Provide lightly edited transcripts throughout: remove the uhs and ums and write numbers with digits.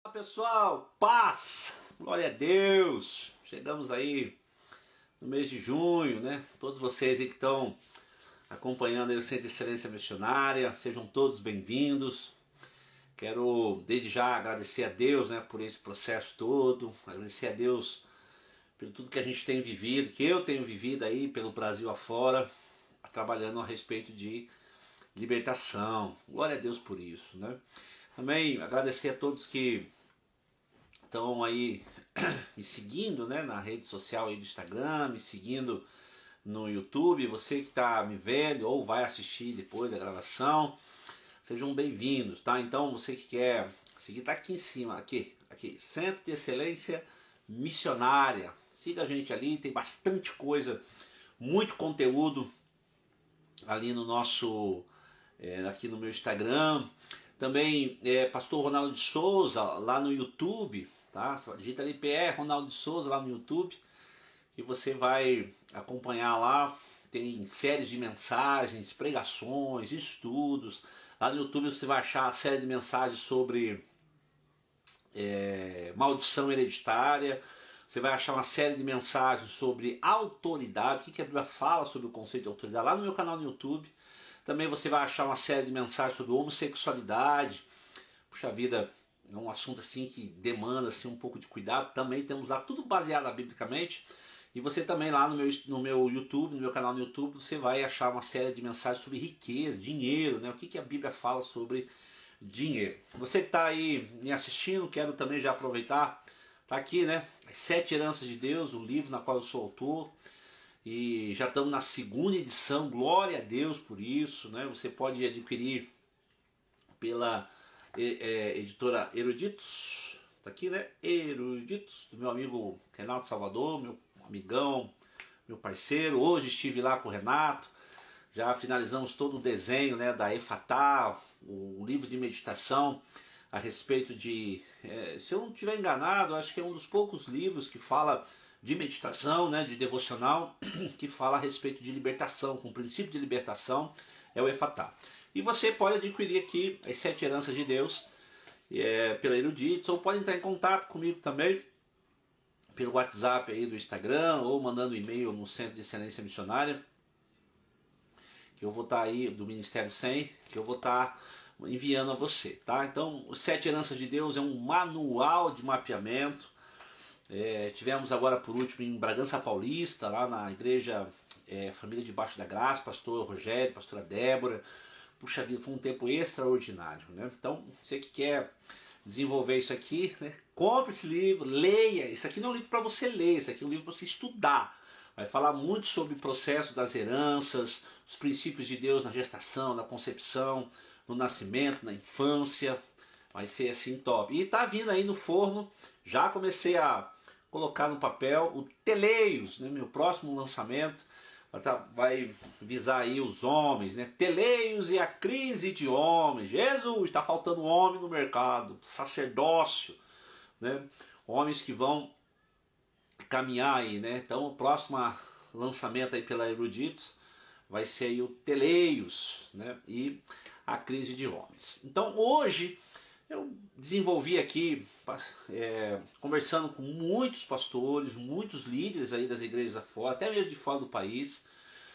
Olá pessoal, paz, glória a Deus. Chegamos aí no mês de junho, né? Todos vocês aí que estão acompanhando aí o Centro de Excelência Missionária, sejam todos bem-vindos. Quero desde já agradecer a Deus, né, por esse processo todo, agradecer a Deus por tudo que a gente tem vivido, que eu tenho vivido aí pelo Brasil afora, trabalhando a respeito de libertação. Glória a Deus por isso, né? Também agradecer a todos que estão aí me seguindo, né, na rede social aí do Instagram, me seguindo no YouTube. Você que está me vendo ou vai assistir depois da gravação, sejam bem-vindos, tá? Então você que quer seguir, tá aqui em cima, aqui, Centro de Excelência Missionária. Siga a gente ali, tem bastante coisa, muito conteúdo ali no nosso, aqui no meu Instagram. Também Pastor Ronaldo de Souza lá no YouTube, tá? Digita ali PR Ronaldo de Souza lá no YouTube, que você vai acompanhar lá. Tem séries de mensagens, pregações, estudos. Lá no YouTube você vai achar a série de mensagens sobre maldição hereditária. Você vai achar uma série de mensagens sobre autoridade, o que a Bíblia fala sobre o conceito de autoridade, lá no meu canal no YouTube. Também você vai achar uma série de mensagens sobre homossexualidade. Puxa vida, é um assunto assim que demanda assim, um pouco de cuidado. Também temos lá tudo baseado biblicamente. E você também lá no meu YouTube, no meu canal no YouTube, você vai achar uma série de mensagens sobre riqueza, dinheiro, né? O que a Bíblia fala sobre dinheiro. Você que está aí me assistindo, quero também já aproveitar. Está aqui, né? As 7 Heranças de Deus, o livro na qual eu sou autor. E já estamos na segunda edição, glória a Deus por isso, né? Você pode adquirir pela editora Eruditos, tá aqui, né? Eruditos, do meu amigo Renato Salvador, meu amigão, meu parceiro. Hoje estive lá com o Renato, já finalizamos todo o desenho, né, da Efatá, o livro de meditação a respeito de, se eu não estiver enganado, acho que é um dos poucos livros que fala de meditação, né, de devocional, que fala a respeito de libertação, com o princípio de libertação, é o Efatá. E você pode adquirir aqui as 7 Heranças de Deus pela Eruditos, ou pode entrar em contato comigo também pelo WhatsApp aí do Instagram, ou mandando um e-mail no Centro de Excelência Missionária, que eu vou estar aí, do Ministério 100, que eu vou estar enviando a você, tá? Então, os 7 Heranças de Deus é um manual de mapeamento. Tivemos agora por último em Bragança Paulista, lá na igreja Família Debaixo da Graça, pastor Rogério, pastora Débora. Puxa vida, foi um tempo extraordinário, né? Então, você que quer desenvolver isso aqui, né, compre esse livro, leia. Isso aqui não é um livro para você ler, isso aqui é um livro para você estudar. Vai falar muito sobre o processo das heranças, os princípios de Deus na gestação, na concepção, no nascimento, na infância. Vai ser assim top. E tá vindo aí no forno, já comecei a colocar no papel o Teleios, né, meu próximo lançamento. Vai visar aí os homens, né? Teleios e a crise de homens. Jesus, está faltando homem no mercado, sacerdócio, né? Homens que vão caminhar aí, né? Então o próximo lançamento aí pela Eruditos vai ser aí o Teleios, né? E a crise de homens. Então hoje eu desenvolvi aqui, conversando com muitos pastores, muitos líderes aí das igrejas afora, até mesmo de fora do país.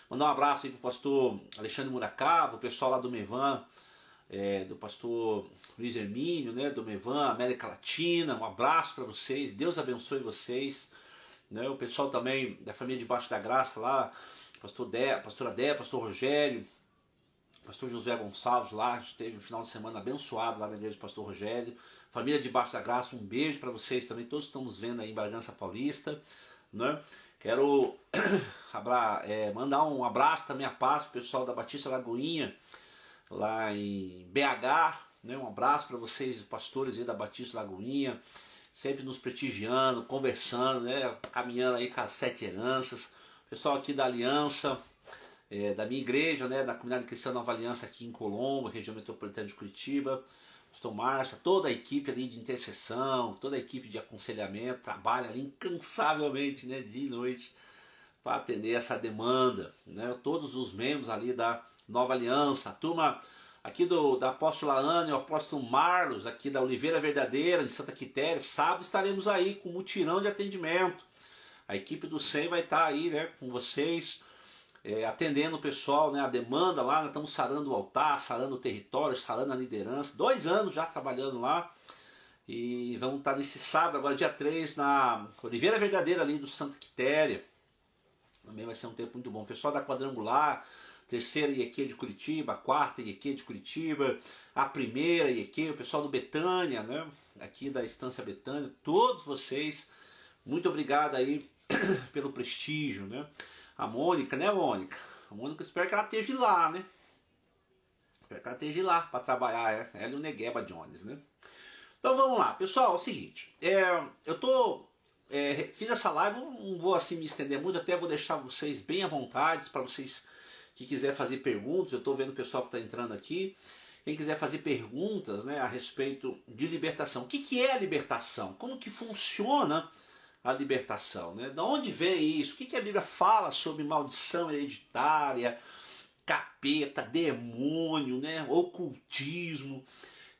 Mandar um abraço aí para o pastor Alexandre Muracava, o pessoal lá do Mevan, do pastor Luiz Hermínio, né, do Mevan, América Latina. Um abraço para vocês, Deus abençoe vocês. Né, o pessoal também da família Debaixo da Graça lá, pastora Dé, pastor Rogério, pastor José Gonçalves lá, esteve um final de semana abençoado lá na igreja do pastor Rogério. Família Debaixo da Graça, um beijo para vocês também, todos que estão nos vendo aí em Bragança Paulista, né? Quero mandar um abraço também, a paz para o pessoal da Batista Lagoinha, lá em BH, né? Um abraço para vocês, pastores aí da Batista Lagoinha, sempre nos prestigiando, conversando, né? Caminhando aí com as 7 heranças. Pessoal aqui da Aliança, da minha igreja, né, da Comunidade Cristã Nova Aliança aqui em Colombo, região metropolitana de Curitiba, pastor Márcia, toda a equipe ali de intercessão, toda a equipe de aconselhamento, trabalha ali incansavelmente, né, dia e noite, para atender essa demanda, né, todos os membros ali da Nova Aliança, a turma aqui da apóstola Ana e o apóstolo Marlos, aqui da Oliveira Verdadeira, de Santa Quitéria. Sábado estaremos aí com mutirão de atendimento. A equipe do SEM vai estar aí, né, com vocês, atendendo o pessoal, né, a demanda lá. Nós estamos sarando o altar, sarando o território, sarando a liderança. 2 anos já trabalhando lá. E vamos estar nesse sábado, agora dia 3, na Oliveira Verdadeira ali do Santa Quitéria. Também vai ser um tempo muito bom. O pessoal da Quadrangular, terceira IEQ de Curitiba, a quarta IEQ de Curitiba, a primeira IEQ, o pessoal do Betânia, né? Aqui da Estância Betânia, todos vocês, muito obrigado aí pelo prestígio, né? A Mônica, né, Mônica? A Mônica, espero que ela esteja lá, né? Espero que ela esteja lá para trabalhar, ela e o Negueba Jones, né? Então vamos lá, pessoal, é o seguinte, fiz essa live, não vou assim me estender muito, até vou deixar vocês bem à vontade, para vocês que quiserem fazer perguntas. Eu estou vendo o pessoal que está entrando aqui, quem quiser fazer perguntas, né, a respeito de libertação. O que é a libertação? Como que funciona a libertação? Né? De onde vem isso? O que a Bíblia fala sobre maldição hereditária, capeta, demônio, né, ocultismo?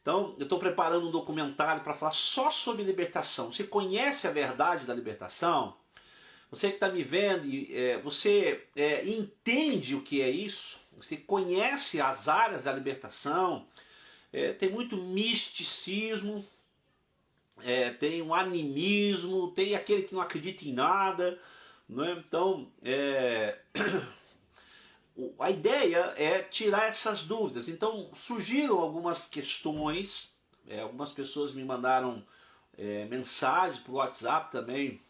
Então, eu estou preparando um documentário para falar só sobre libertação. Você conhece a verdade da libertação? Você que está me vendo, você entende o que é isso? Você conhece as áreas da libertação? Tem muito misticismo, tem um animismo, tem aquele que não acredita em nada. Né? Então, a ideia é tirar essas dúvidas. Então surgiram algumas questões, algumas pessoas me mandaram mensagens por WhatsApp também,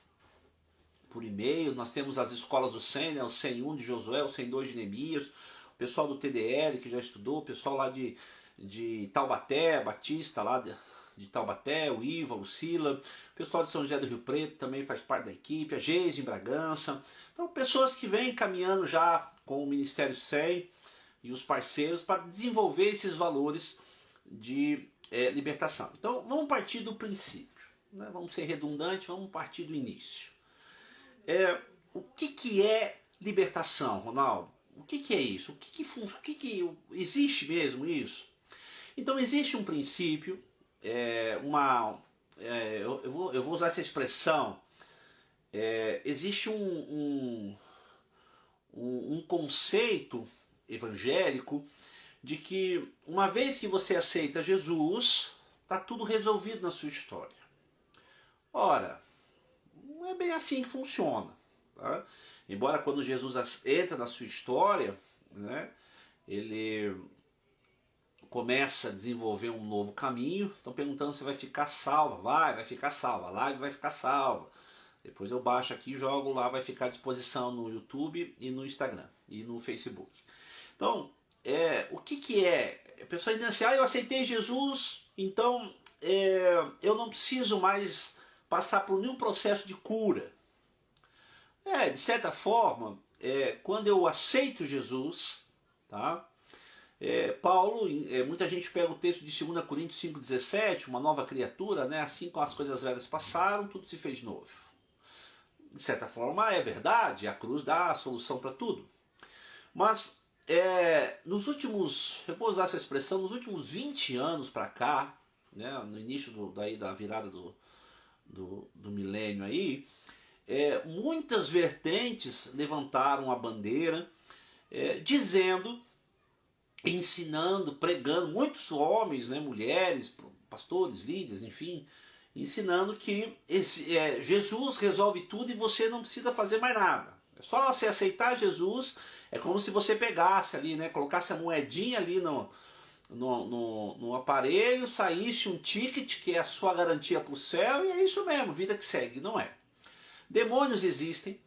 por e-mail. Nós temos as escolas do SEM, né? O SEM 1 de Josué, o SEM 2 de Neemias, o pessoal do TDL que já estudou, o pessoal lá de Taubaté, Batista lá de Taubaté, o Iva, o Sila, o pessoal de São José do Rio Preto também faz parte da equipe, a Geise em Bragança. Então pessoas que vêm caminhando já com o Ministério SEM e os parceiros para desenvolver esses valores de libertação. Então vamos partir do princípio, né? Vamos ser redundantes, vamos partir do início. O que é libertação, Ronaldo? O que é isso? O que existe mesmo isso? Então existe um princípio, eu vou usar essa expressão, existe um conceito evangélico de que uma vez que você aceita Jesus, está tudo resolvido na sua história. Ora, não é bem assim que funciona. Tá? Embora quando Jesus entra na sua história, né, ele começa a desenvolver um novo caminho. Estão perguntando se vai ficar salva. Vai ficar salva. A live vai ficar salva. Depois eu baixo aqui e jogo lá, vai ficar à disposição no YouTube e no Instagram e no Facebook. Então, o que é? A pessoa diz assim, eu aceitei Jesus, então eu não preciso mais passar por nenhum processo de cura. De certa forma, quando eu aceito Jesus, tá? Paulo, muita gente pega o texto de 2 Coríntios 5,17, uma nova criatura, né? Assim como as coisas velhas passaram, tudo se fez novo. De certa forma é verdade, a cruz dá a solução para tudo. Mas nos últimos, eu vou usar essa expressão, nos últimos 20 anos para cá, né, no início da virada do milênio aí, muitas vertentes levantaram a bandeira, dizendo, ensinando, pregando, muitos homens, né, mulheres, pastores, líderes, enfim, ensinando que Jesus resolve tudo e você não precisa fazer mais nada. É só você aceitar Jesus, é como se você pegasse ali, né, colocasse a moedinha ali no aparelho, saísse um ticket que é a sua garantia para o céu e é isso mesmo, vida que segue. Não é. Demônios existem,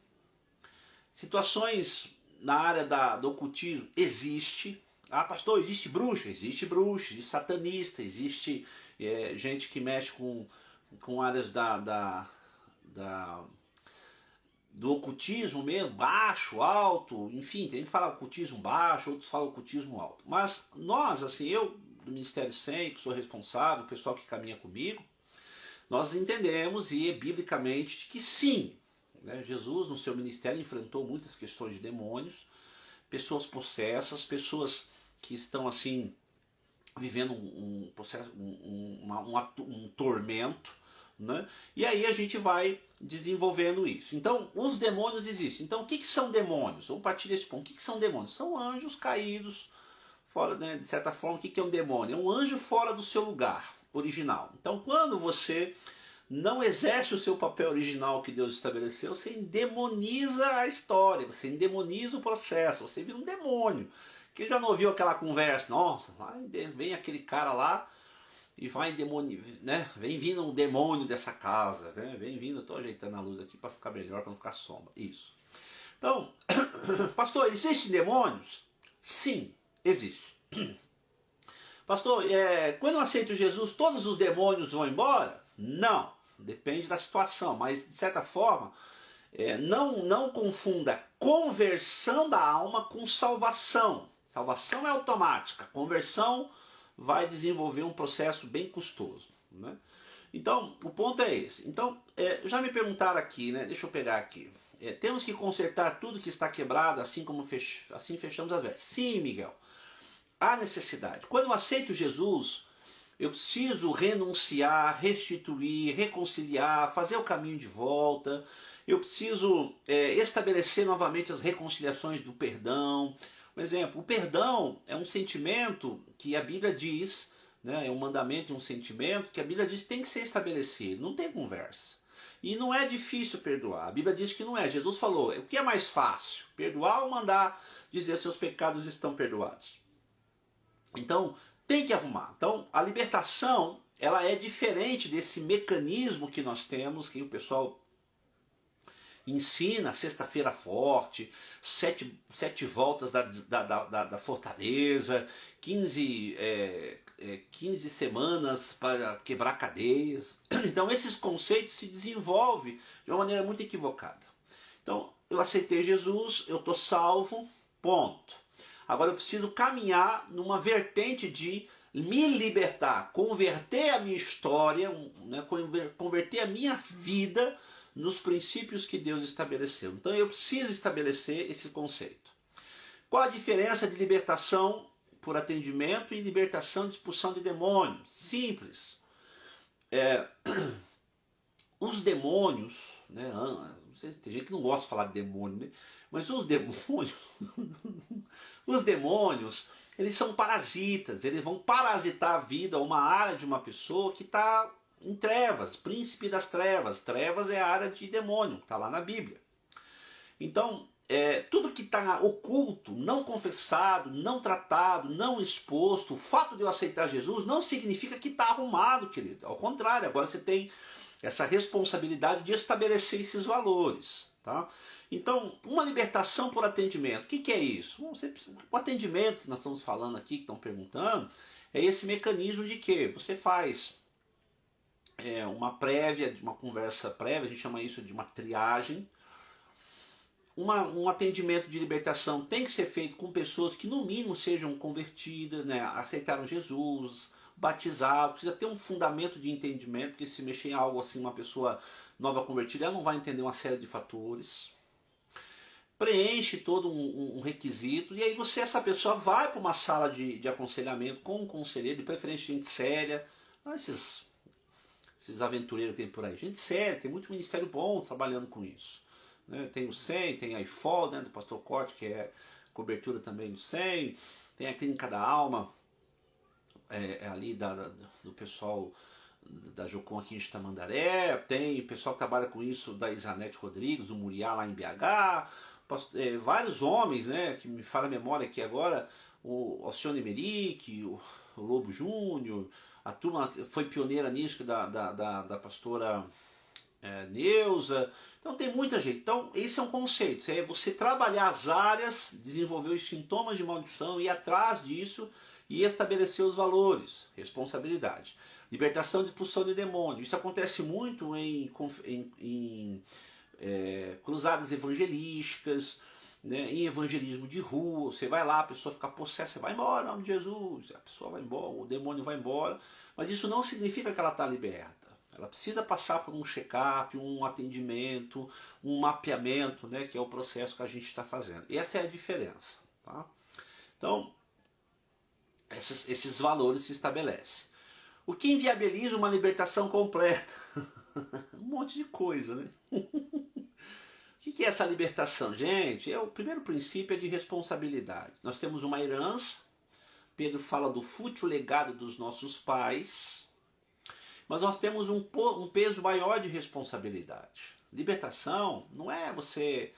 situações na área do ocultismo existe. Pastor, existe bruxa, existe satanista, existe gente que mexe com áreas do ocultismo mesmo, baixo, alto, enfim, tem gente que fala ocultismo baixo, outros falam ocultismo alto. Mas nós, assim, eu do Ministério SEM, que sou responsável, o pessoal que caminha comigo, nós entendemos e biblicamente que sim, né, Jesus no seu ministério enfrentou muitas questões de demônios, pessoas possessas, pessoas que estão assim vivendo um processo, um tormento, né? E aí a gente vai desenvolvendo isso. Então, os demônios existem. Então, o que são demônios? Vamos partir desse ponto. O que são demônios? São anjos caídos, fora, né, de certa forma. O que é um demônio? É um anjo fora do seu lugar original. Então, quando você não exerce o seu papel original que Deus estabeleceu, você endemoniza a história, você endemoniza o processo, você vira um demônio. Quem já não ouviu aquela conversa? Nossa, vem aquele cara lá e vai demônio, né? Vem vindo um demônio dessa casa, né? Vem vindo, estou ajeitando a luz aqui para ficar melhor, para não ficar sombra. Isso. Então, pastor, existem demônios? Sim, existe. Pastor, quando eu aceito Jesus, todos os demônios vão embora? Não, depende da situação, mas de certa forma, não confunda conversão da alma com salvação. Salvação é automática, conversão vai desenvolver um processo bem custoso, né? Então, o ponto é esse. Então, já me perguntaram aqui, né? Deixa eu pegar aqui. Temos que consertar tudo que está quebrado, assim como assim fechamos as vestes. Sim, Miguel. Há necessidade. Quando eu aceito Jesus, eu preciso renunciar, restituir, reconciliar, fazer o caminho de volta. Eu preciso estabelecer novamente as reconciliações do perdão. Por exemplo, o perdão é um sentimento que a Bíblia diz, né, é um mandamento de um sentimento que a Bíblia diz que tem que ser estabelecido. Não tem conversa. E não é difícil perdoar. A Bíblia diz que não é. Jesus falou, o que é mais fácil? Perdoar ou mandar dizer seus pecados estão perdoados? Então, tem que arrumar. Então, a libertação, ela é diferente desse mecanismo que nós temos, que o pessoal ensina, sexta-feira forte, sete voltas da fortaleza, 15 semanas para quebrar cadeias. Então, esses conceitos se desenvolvem de uma maneira muito equivocada. Então, eu aceitei Jesus, eu estou salvo, ponto. Agora eu preciso caminhar numa vertente de me libertar, converter a minha história, né, converter a minha vida nos princípios que Deus estabeleceu. Então eu preciso estabelecer esse conceito. Qual a diferença de libertação por atendimento e libertação de expulsão de demônios? Simples. Os demônios, né, tem gente que não gosta de falar de demônio, né? Mas os demônios, eles são parasitas, eles vão parasitar a vida, uma área de uma pessoa que está em trevas, príncipe das trevas. Trevas é a área de demônio, está lá na Bíblia. Então, tudo que está oculto, não confessado, não tratado, não exposto, o fato de eu aceitar Jesus não significa que está arrumado, querido. Ao contrário, agora você tem essa responsabilidade de estabelecer esses valores, tá? Então, uma libertação por atendimento, o que é isso? O atendimento que nós estamos falando aqui, que estão perguntando, é esse mecanismo de que você faz uma prévia, uma conversa prévia, a gente chama isso de uma triagem. Um atendimento de libertação tem que ser feito com pessoas que no mínimo sejam convertidas, né, aceitaram Jesus, batizados, precisa ter um fundamento de entendimento, porque se mexer em algo assim, uma pessoa nova convertida, ela não vai entender uma série de fatores. Preenche todo um requisito, e aí essa pessoa vai para uma sala de aconselhamento com um conselheiro, de preferência gente séria, não esses aventureiros que tem por aí, gente séria, tem muito ministério bom trabalhando com isso. Né? Tem o SEM, tem a IFOL, né, do Pastor Corte, que é cobertura também do SEM, tem a Clínica da Alma, ali do pessoal da Jocum aqui em Tamandaré, tem pessoal que trabalha com isso da Isanete Rodrigues, do Muriá lá em BH, vários homens, né, que me fala a memória aqui agora, o Alcione Emerick, o Lobo Júnior, a turma foi pioneira nisso da pastora Neuza. Então tem muita gente. Então esse é um conceito, é você trabalhar as áreas, desenvolver os sintomas de maldição, ir atrás disso e estabelecer os valores, responsabilidade. Libertação de expulsão de demônio. Isso acontece muito em cruzadas evangelísticas, né, em evangelismo de rua. Você vai lá, a pessoa fica possessa, você vai embora, em nome de Jesus, a pessoa vai embora, o demônio vai embora, mas isso não significa que ela está liberta. Ela precisa passar por um check-up, um atendimento, um mapeamento, né, que é o processo que a gente está fazendo. E essa é a diferença. Tá? Então, esses valores se estabelecem. O que inviabiliza uma libertação completa? Um monte de coisa, né? O que é essa libertação? Gente, o primeiro princípio é de responsabilidade. Nós temos uma herança. Pedro fala do fútil legado dos nossos pais. Mas nós temos um peso maior de responsabilidade. Libertação não é você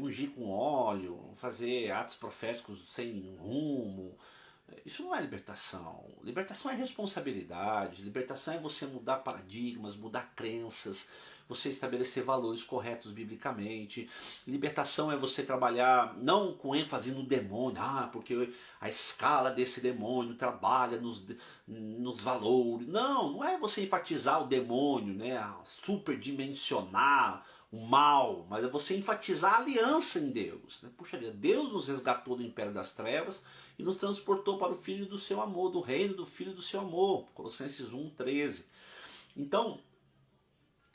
ungir com óleo, fazer atos proféticos sem rumo. Isso não é libertação. Libertação é responsabilidade. Libertação é você mudar paradigmas, mudar crenças, você estabelecer valores corretos biblicamente. Libertação é você trabalhar não com ênfase no demônio, porque a escala desse demônio trabalha nos valores. Não é você enfatizar o demônio, né? Superdimensionar o mal, mas é você enfatizar a aliança em Deus. Né? Puxa vida, Deus nos resgatou do império das trevas e nos transportou para o Filho do seu amor, do reino do Filho do seu amor. Colossenses 1:13. Então,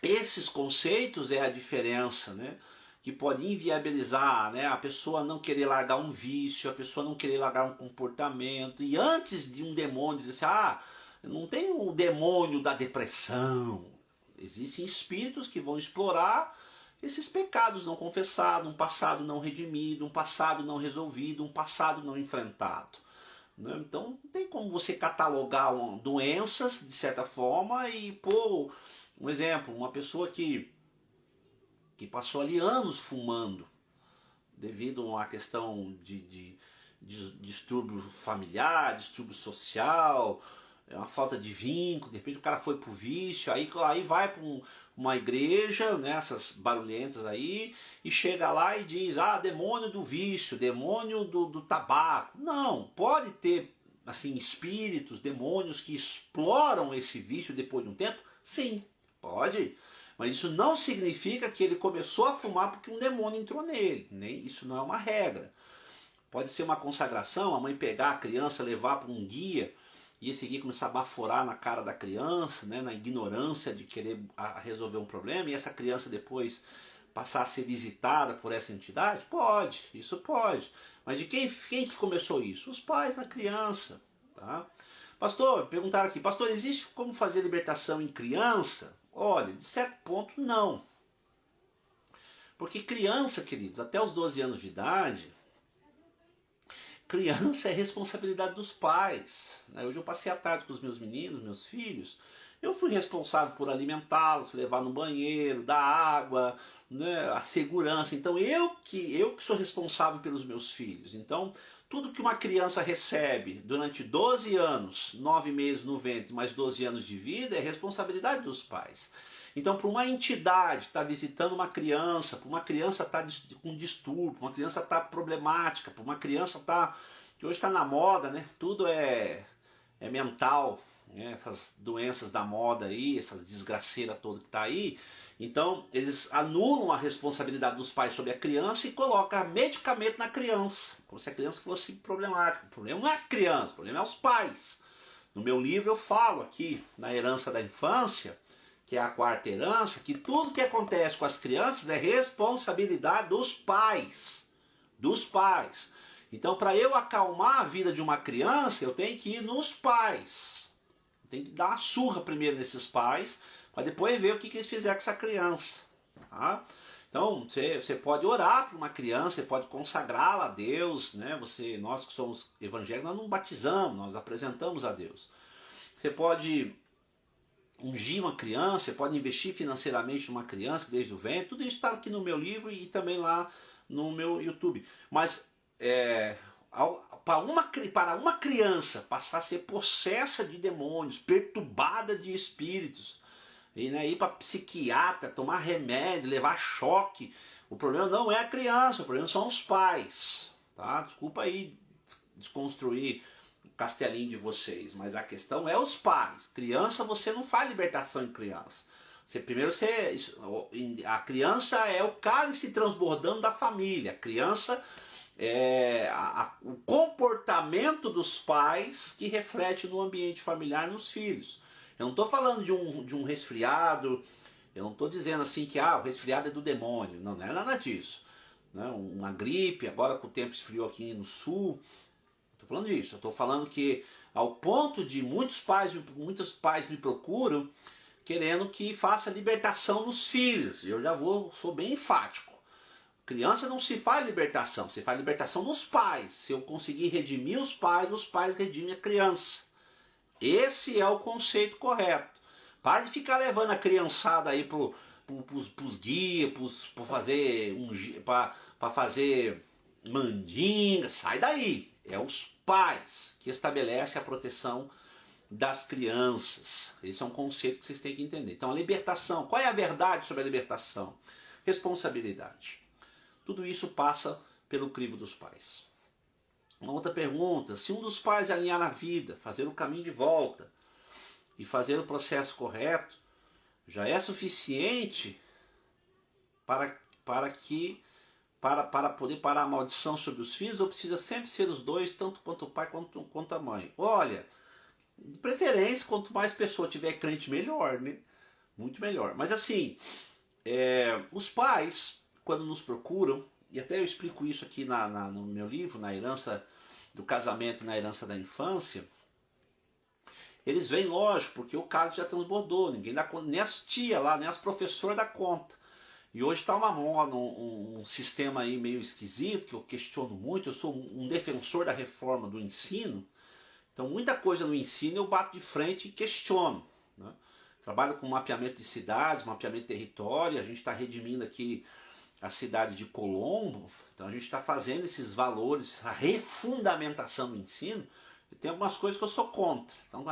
esses conceitos é a diferença, né? Que pode inviabilizar, né? A pessoa não querer largar um vício, a pessoa não querer largar um comportamento. E antes de um demônio dizer assim, não tem o demônio da depressão. Existem espíritos que vão explorar esses pecados não confessados, um passado não redimido, um passado não resolvido, um passado não enfrentado. Né? Então, não tem como você catalogar doenças, de certa forma, e pôr um exemplo, uma pessoa que passou ali anos fumando, devido a uma questão de distúrbio familiar, distúrbio social, uma falta de vínculo, de repente o cara foi pro vício, aí vai para uma igreja, né, essas barulhentas aí, e chega lá e diz, demônio do vício, demônio do tabaco. Não, pode ter assim espíritos, demônios que exploram esse vício depois de um tempo? Sim, pode. Mas isso não significa que ele começou a fumar porque um demônio entrou nele. Isso não é uma regra. Pode ser uma consagração, a mãe pegar a criança, levar para um guia, e esse guia começar a baforar na cara da criança, né, na ignorância de querer resolver um problema, e essa criança depois passar a ser visitada por essa entidade? Pode, isso pode. Mas de quem que começou isso? Os pais da criança. Tá? Pastor, perguntaram aqui, pastor, existe como fazer libertação em criança? Olha, de certo ponto, não. Porque criança, queridos, até os 12 anos de idade, criança é responsabilidade dos pais. Hoje eu passei a tarde com os meus meninos, meus filhos. Eu fui responsável por alimentá-los, levar no banheiro, dar água, né, a segurança. Então eu que sou responsável pelos meus filhos. Então tudo que uma criança recebe durante 12 anos, 9 meses no ventre, mais 12 anos de vida, é responsabilidade dos pais. Então, para uma entidade estar visitando uma criança, para uma criança estar com distúrbio, para uma criança estar problemática, para uma criança estar... que hoje está na moda, né? Tudo é mental, né? Essas doenças da moda aí, essas desgraceiras todas que está aí. Então, eles anulam a responsabilidade dos pais sobre a criança e colocam medicamento na criança, como se a criança fosse problemática. O problema não é as crianças, o problema é os pais. No meu livro eu falo aqui, na herança da infância, que é a quarta herança, que tudo que acontece com as crianças é responsabilidade dos pais. Dos pais. Então, para eu acalmar a vida de uma criança, eu tenho que ir nos pais. Eu tenho que dar uma surra primeiro nesses pais, para depois ver o que eles fizeram com essa criança. Tá? Então, você pode orar para uma criança, você pode consagrá-la a Deus. Né? Nós que somos evangélicos, nós não batizamos, nós apresentamos a Deus. Você pode ungir uma criança, você pode investir financeiramente numa criança desde o ventre, tudo isso está aqui no meu livro e também lá no meu YouTube. Mas para uma criança passar a ser possessa de demônios, perturbada de espíritos, e, né, ir para psiquiatra, tomar remédio, levar choque, o problema não é a criança, o problema são os pais. Tá? Desculpa aí desconstruir castelinho de vocês, mas a questão é os pais. Criança, você não faz libertação em criança. A criança é o cálice transbordando da família. A criança é o comportamento dos pais que reflete no ambiente familiar nos filhos. Eu não estou falando de um resfriado, eu não estou dizendo assim que o resfriado é do demônio. Não é nada disso. Né? Uma gripe, agora que o tempo esfriou aqui no sul, Estou falando disso. Eu estou falando que ao ponto de muitos pais me procuram querendo que faça libertação nos filhos. Eu já sou bem enfático. Criança não se faz libertação, se faz libertação nos pais. Se eu conseguir redimir os pais redimem a criança. Esse é o conceito correto. Para de ficar levando a criançada aí pros guias, para fazer mandinga. Sai daí. É os pais que estabelecem a proteção das crianças. Esse é um conceito que vocês têm que entender. Então, a libertação. Qual é a verdade sobre a libertação? Responsabilidade. Tudo isso passa pelo crivo dos pais. Uma outra pergunta: se um dos pais alinhar na vida, fazer o caminho de volta e fazer o processo correto, já é suficiente para poder parar a maldição sobre os filhos, ou precisa sempre ser os dois, tanto quanto o pai quanto a mãe? Olha, de preferência, quanto mais pessoa tiver crente, melhor, né? Muito melhor. Mas assim, os pais, quando nos procuram, e até eu explico isso aqui no meu livro, na herança do casamento e na herança da infância, eles vêm, lógico, porque o caso já transbordou, ninguém dá conta, nem as tias lá, nem as professoras dá conta. E hoje está uma moda, um sistema aí meio esquisito, que eu questiono muito. Eu sou um defensor da reforma do ensino, então muita coisa no ensino eu bato de frente e questiono, né? Trabalho com mapeamento de cidades, mapeamento de território. A gente está redimindo aqui a cidade de Colombo, então a gente está fazendo esses valores, essa refundamentação do ensino. E tem algumas coisas que eu sou contra. Então,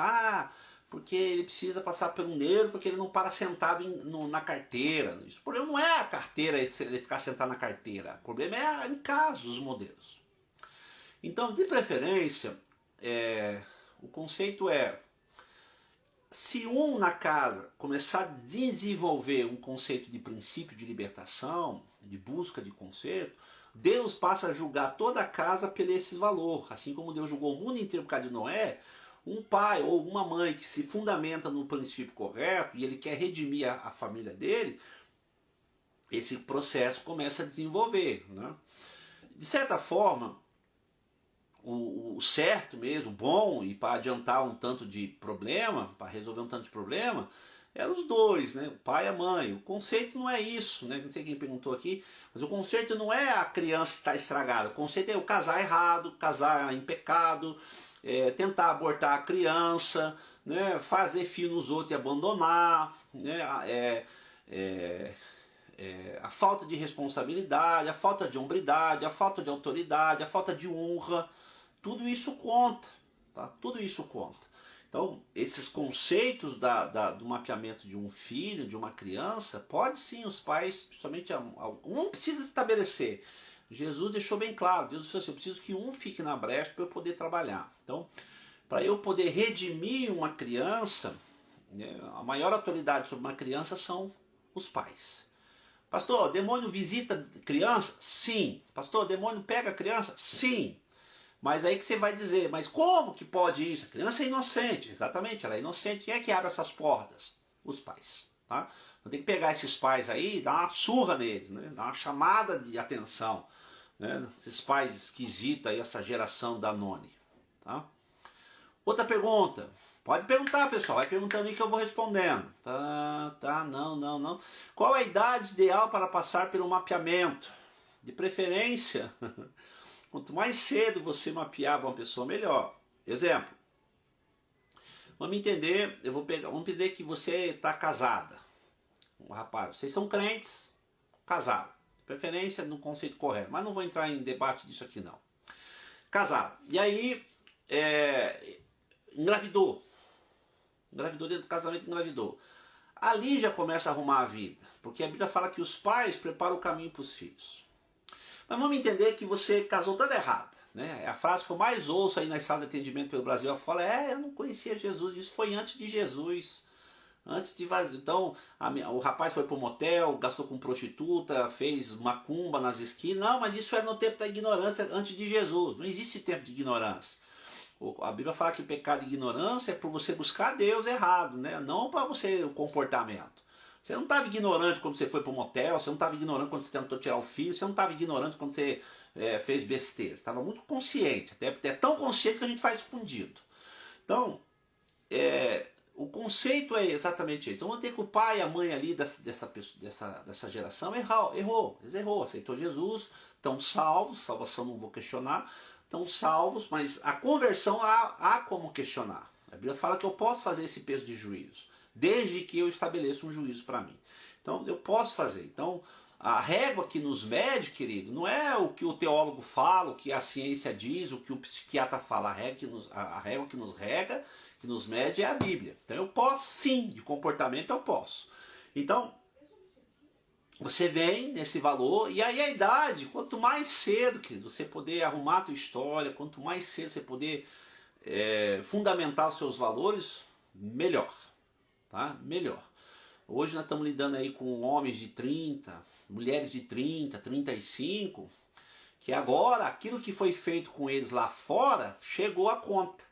porque ele precisa passar por um negro, porque ele não para sentado na carteira. Isso, o problema não é a carteira, ele ficar sentado na carteira. O problema é em casa, os modelos. Então, de preferência, o conceito é: se um na casa começar a desenvolver um conceito de princípio de libertação, de busca de conserto, Deus passa a julgar toda a casa por esses valores. Assim como Deus julgou o mundo inteiro por causa de Noé, um pai ou uma mãe que se fundamenta no princípio correto e ele quer redimir a família dele, esse processo começa a desenvolver, né? De certa forma, o certo mesmo, o bom, e para adiantar um tanto de problema, para resolver um tanto de problema, eram os dois, né? O pai e a mãe. O conceito não é isso, né? Não sei quem perguntou aqui, mas o conceito não é a criança estar estragada. O conceito é o casar errado, casar em pecado, tentar abortar a criança, né? Fazer filho nos outros e abandonar, né? A falta de responsabilidade, a falta de hombridade, a falta de autoridade, a falta de honra. Tudo isso conta, tá? Tudo isso conta. Então, esses conceitos do mapeamento de um filho, de uma criança, pode sim os pais, principalmente um precisa estabelecer. Jesus deixou bem claro, Deus disse assim: eu preciso que um fique na brecha para eu poder trabalhar. Então, para eu poder redimir uma criança, né, a maior autoridade sobre uma criança são os pais. Pastor, demônio visita criança? Sim. Pastor, demônio pega criança? Sim. Mas aí que você vai dizer: mas como que pode isso? A criança é inocente. Exatamente, ela é inocente. Quem é que abre essas portas? Os pais. Tá? Então tem que pegar esses pais aí e dar uma surra neles, né? Dar uma chamada de atenção, né? Esses pais esquisitos aí, essa geração Danone. Tá? Outra pergunta. Pode perguntar, pessoal. Vai perguntando aí que eu vou respondendo. Não. Qual é a idade ideal para passar pelo mapeamento? De preferência... Quanto mais cedo você mapear uma pessoa, melhor. Exemplo. Vamos entender que você está casada. Um rapaz, vocês são crentes, casado. De preferência no conceito correto. Mas não vou entrar em debate disso aqui não. Casado. E aí, engravidou. Engravidou dentro do casamento, engravidou. Ali já começa a arrumar a vida. Porque a Bíblia fala que os pais preparam o caminho para os filhos. Mas vamos entender que você casou toda errada, né? É a frase que eu mais ouço aí na sala de atendimento pelo Brasil afora: eu não conhecia Jesus, isso foi antes de Jesus. Antes de vazio. Então, o rapaz foi para o motel, gastou com prostituta, fez macumba nas esquinas. Não, mas isso era no tempo da ignorância, antes de Jesus. Não existe tempo de ignorância. A Bíblia fala que o pecado de ignorância é por você buscar Deus errado, né? Não para você o comportamento. Você não estava ignorante quando você foi para o motel, você não estava ignorante quando você tentou tirar o filho, você não estava ignorante quando você fez besteira. Você estava muito consciente, até tão consciente que a gente faz escondido. Então, o conceito é exatamente isso. Então, vamos ter que o pai e a mãe ali dessa geração errou. Eles errou, aceitou Jesus, estão salvos, salvação não vou questionar, estão salvos, mas a conversão há como questionar. A Bíblia fala que eu posso fazer esse peso de juízo, desde que eu estabeleça um juízo para mim. Então, eu posso fazer. Então, a régua que nos mede, querido, não é o que o teólogo fala, o que a ciência diz, o que o psiquiatra fala. A régua que nos rega, que nos mede é a Bíblia. Então, eu posso sim, de comportamento eu posso. Então, você vem nesse valor, e aí a idade, quanto mais cedo, querido, você poder arrumar a tua história, quanto mais cedo você poder fundamentar os seus valores, melhor. Tá? Melhor. Hoje nós estamos lidando aí com homens de 30, mulheres de 30, 35, que agora aquilo que foi feito com eles lá fora chegou à conta.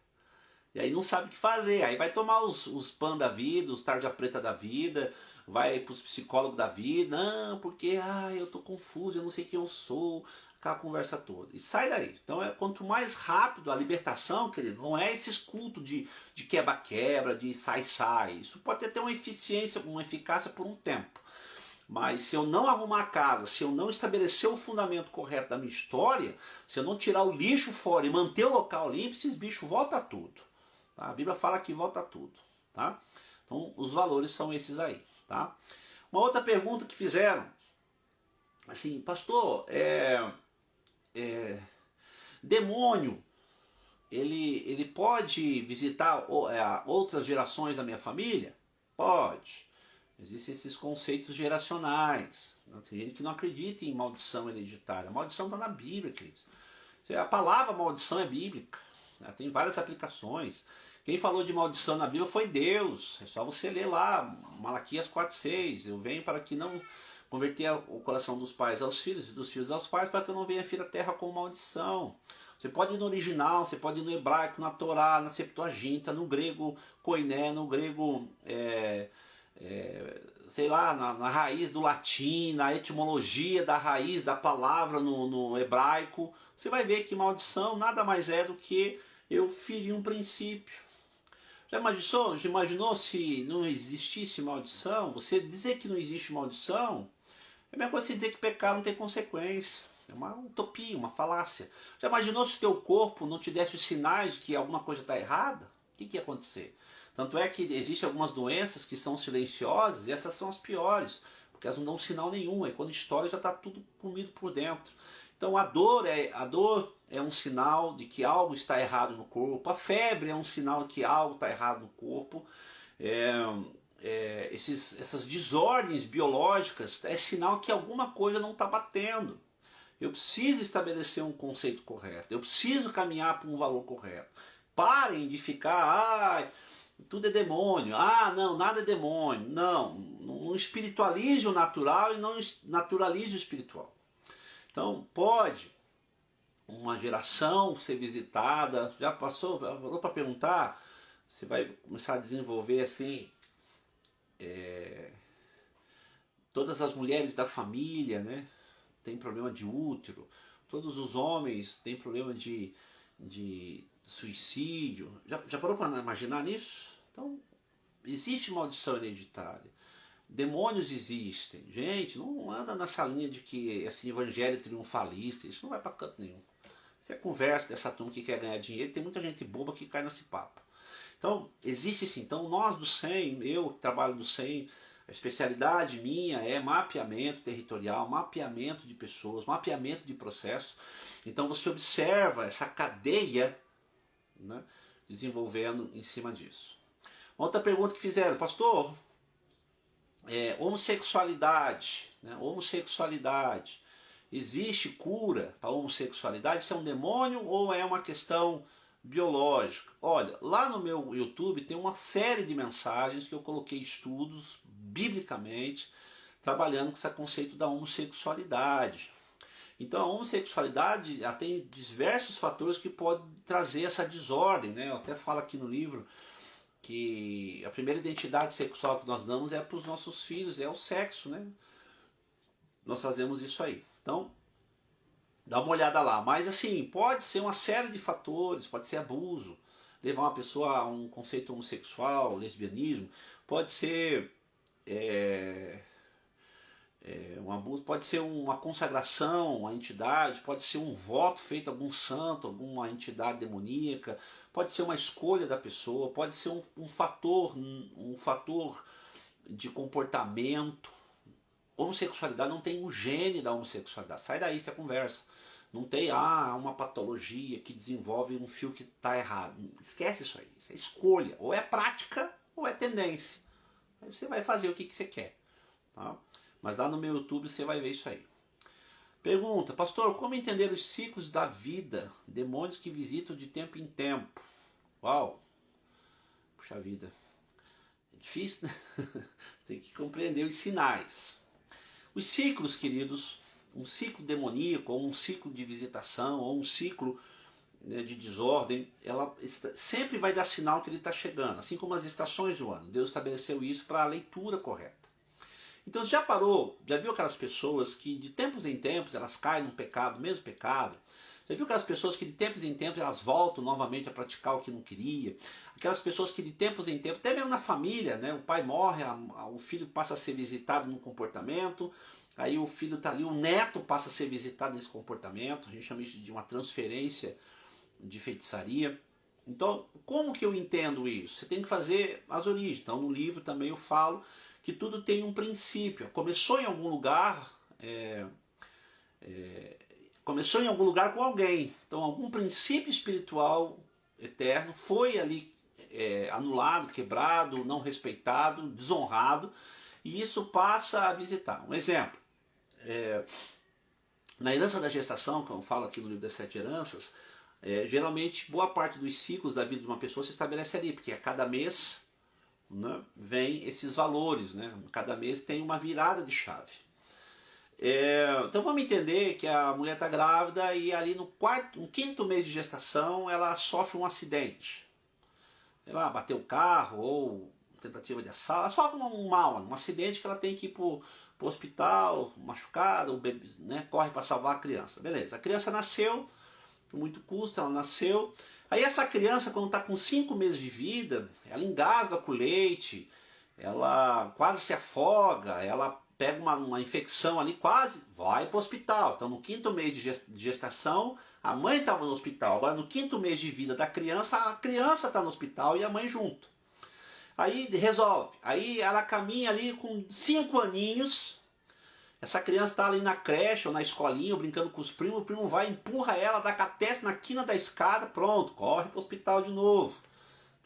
E aí não sabe o que fazer. Aí vai tomar os pan da vida, os tarja preta da vida, vai para os psicólogos da vida. Não, porque eu estou confuso, eu não sei quem eu sou. Aquela conversa toda. E sai daí. Então, quanto mais rápido a libertação, querido, não é esses cultos de quebra-quebra, de sai-sai. Isso pode ter uma eficácia por um tempo. Mas se eu não arrumar a casa, se eu não estabelecer o fundamento correto da minha história, se eu não tirar o lixo fora e manter o local limpo, esses bichos voltam a tudo. Tá? A Bíblia fala que volta a tudo. Tá? Então, os valores são esses aí. Tá? Uma outra pergunta que fizeram, assim, pastor, demônio, ele pode visitar outras gerações da minha família? Pode. Existem esses conceitos geracionais. Tem gente que não acredita em maldição hereditária. A maldição está na Bíblia, queridos. A palavra maldição é bíblica. Tem várias aplicações. Quem falou de maldição na Bíblia foi Deus. É só você ler lá, Malaquias 4:6. Eu venho para que não converter o coração dos pais aos filhos e dos filhos aos pais, para que eu não venha ferir a terra com maldição. Você pode ir no original, você pode ir no hebraico, na Torá, na Septuaginta, no grego koiné, no grego, sei lá, na raiz do latim, na etimologia da raiz da palavra no hebraico. Você vai ver que maldição nada mais é do que eu ferir um princípio. Já imaginou se não existisse maldição? Você dizer que não existe maldição é a mesma coisa que dizer que pecado não tem consequência. É uma utopia, uma falácia. Já imaginou se o teu corpo não te desse os sinais de que alguma coisa está errada? O que ia acontecer? Tanto é que existem algumas doenças que são silenciosas e essas são as piores, porque elas não dão sinal nenhum. E quando estoura já está tudo comido por dentro. Então a dor é um sinal de que algo está errado no corpo. A febre é um sinal de que algo está errado no corpo. Essas desordens biológicas é sinal que alguma coisa não está batendo. Eu preciso estabelecer um conceito correto. Eu preciso caminhar para um valor correto. Parem de ficar, tudo é demônio. Não, nada é demônio. Não espiritualize o natural e não naturalize o espiritual. Então, pode uma geração ser visitada. Já passou para perguntar? Você vai começar a desenvolver assim... todas as mulheres da família, né, têm problema de útero, todos os homens têm problema de suicídio. Já parou para imaginar nisso? Então, existe maldição hereditária. Demônios existem. Gente, não anda nessa linha de que esse evangelho triunfalista, isso não vai para canto nenhum. Isso é conversa dessa turma que quer ganhar dinheiro, tem muita gente boba que cai nesse papo. Então, existe sim. Então, nós do SEM, eu que trabalho do SEM, a especialidade minha é mapeamento territorial, mapeamento de pessoas, mapeamento de processos. Então, você observa essa cadeia, né, desenvolvendo em cima disso. Outra pergunta que fizeram, pastor, homossexualidade, né, homossexualidade, existe cura para a homossexualidade? Isso é um demônio ou é uma questão biológica? Olha, lá no meu YouTube tem uma série de mensagens que eu coloquei estudos biblicamente trabalhando com esse conceito da homossexualidade. Então a homossexualidade tem diversos fatores que podem trazer essa desordem, né? Eu até falo aqui no livro que a primeira identidade sexual que nós damos é para os nossos filhos, é o sexo, né? Nós fazemos isso aí. Então, dá uma olhada lá. Mas assim, pode ser uma série de fatores, pode ser abuso, levar uma pessoa a um conceito homossexual, lesbianismo, pode ser um abuso, pode ser uma consagração, uma entidade, pode ser um voto feito a algum santo, alguma entidade demoníaca, pode ser uma escolha da pessoa, pode ser um fator de comportamento. Homossexualidade não tem o gene da homossexualidade. Sai daí essa conversa. Não tem uma patologia que desenvolve um fio que está errado. Esquece isso aí. Isso é escolha. Ou é prática ou é tendência. Aí você vai fazer o que você quer. Tá? Mas lá no meu YouTube você vai ver isso aí. Pergunta, pastor, como entender os ciclos da vida? Demônios que visitam de tempo em tempo. Uau! Puxa vida. É difícil, né? Tem que compreender os sinais. Os ciclos, queridos, um ciclo demoníaco, ou um ciclo de visitação, ou um ciclo, né, de desordem, ela sempre vai dar sinal que ele está chegando, assim como as estações do ano. Deus estabeleceu isso para a leitura correta. Então, já viu aquelas pessoas que de tempos em tempos elas caem num pecado, mesmo pecado? Já viu aquelas pessoas que de tempos em tempos elas voltam novamente a praticar o que não queria? Aquelas pessoas que de tempos em tempos, até mesmo na família, né? O pai morre, o filho passa a ser visitado no comportamento, aí o filho está ali, o neto passa a ser visitado nesse comportamento, a gente chama isso de uma transferência de feitiçaria. Então, como que eu entendo isso? Você tem que fazer as origens. Então, no livro também eu falo que tudo tem um princípio. Começou em algum lugar, começou em algum lugar com alguém. Então, algum princípio espiritual eterno foi ali anulado, quebrado, não respeitado, desonrado, e isso passa a visitar. Um exemplo, na herança da gestação, que eu falo aqui no livro das 7 heranças, geralmente boa parte dos ciclos da vida de uma pessoa se estabelece ali, porque a cada mês, né, vem esses valores, né? Cada mês tem uma virada de chave. Então vamos entender que a mulher está grávida e ali no quinto mês de gestação ela sofre um acidente. Ela bateu o carro ou tentativa de assalto, ela sofre um acidente que ela tem que ir para o hospital, machucada, o bebê, né, corre para salvar a criança. Beleza, a criança nasceu, com muito custo, ela nasceu. Aí essa criança, quando está com 5 meses de vida, ela engasga com leite, ela quase se afoga, ela pega uma infecção ali, quase vai para o hospital. Então, no quinto mês de gestação, a mãe estava no hospital. Agora, no quinto mês de vida da criança, a criança está no hospital e a mãe junto. Aí resolve. Aí ela caminha ali com 5 aninhos. Essa criança está ali na creche ou na escolinha, ou brincando com os primos. O primo vai, empurra ela, dá com a testa na quina da escada. Pronto, corre para o hospital de novo.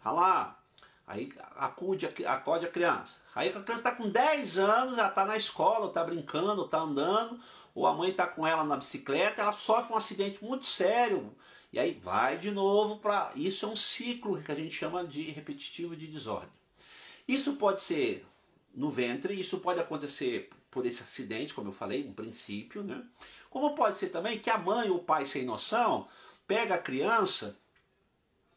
Tá lá. Aí acode a criança. Aí a criança está com 10 anos, já está na escola, está brincando, está andando, ou a mãe está com ela na bicicleta, ela sofre um acidente muito sério. E aí vai de novo para... Isso é um ciclo que a gente chama de repetitivo de desordem. Isso pode ser no ventre, isso pode acontecer por esse acidente, como eu falei, um princípio, né? Como pode ser também que a mãe ou o pai sem noção pega a criança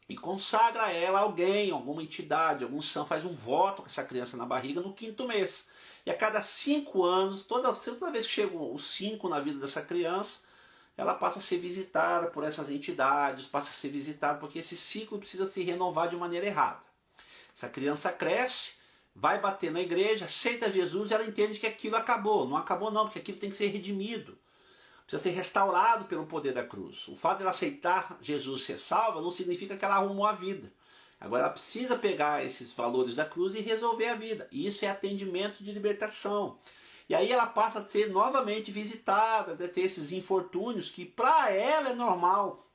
e consagra ela a alguém, alguma entidade, algum santo, faz um voto com essa criança na barriga no quinto mês. E a cada 5 anos, toda vez que chegam os 5 na vida dessa criança, ela passa a ser visitada por essas entidades, passa a ser visitada porque esse ciclo precisa se renovar de maneira errada. Essa criança cresce, vai bater na igreja, aceita Jesus e ela entende que aquilo acabou. Não acabou não, porque aquilo tem que ser redimido. Precisa ser restaurado pelo poder da cruz. O fato de ela aceitar Jesus ser salva não significa que ela arrumou a vida. Agora ela precisa pegar esses valores da cruz e resolver a vida. E isso é atendimento de libertação. E aí ela passa a ser novamente visitada, a ter esses infortúnios que para ela é normal.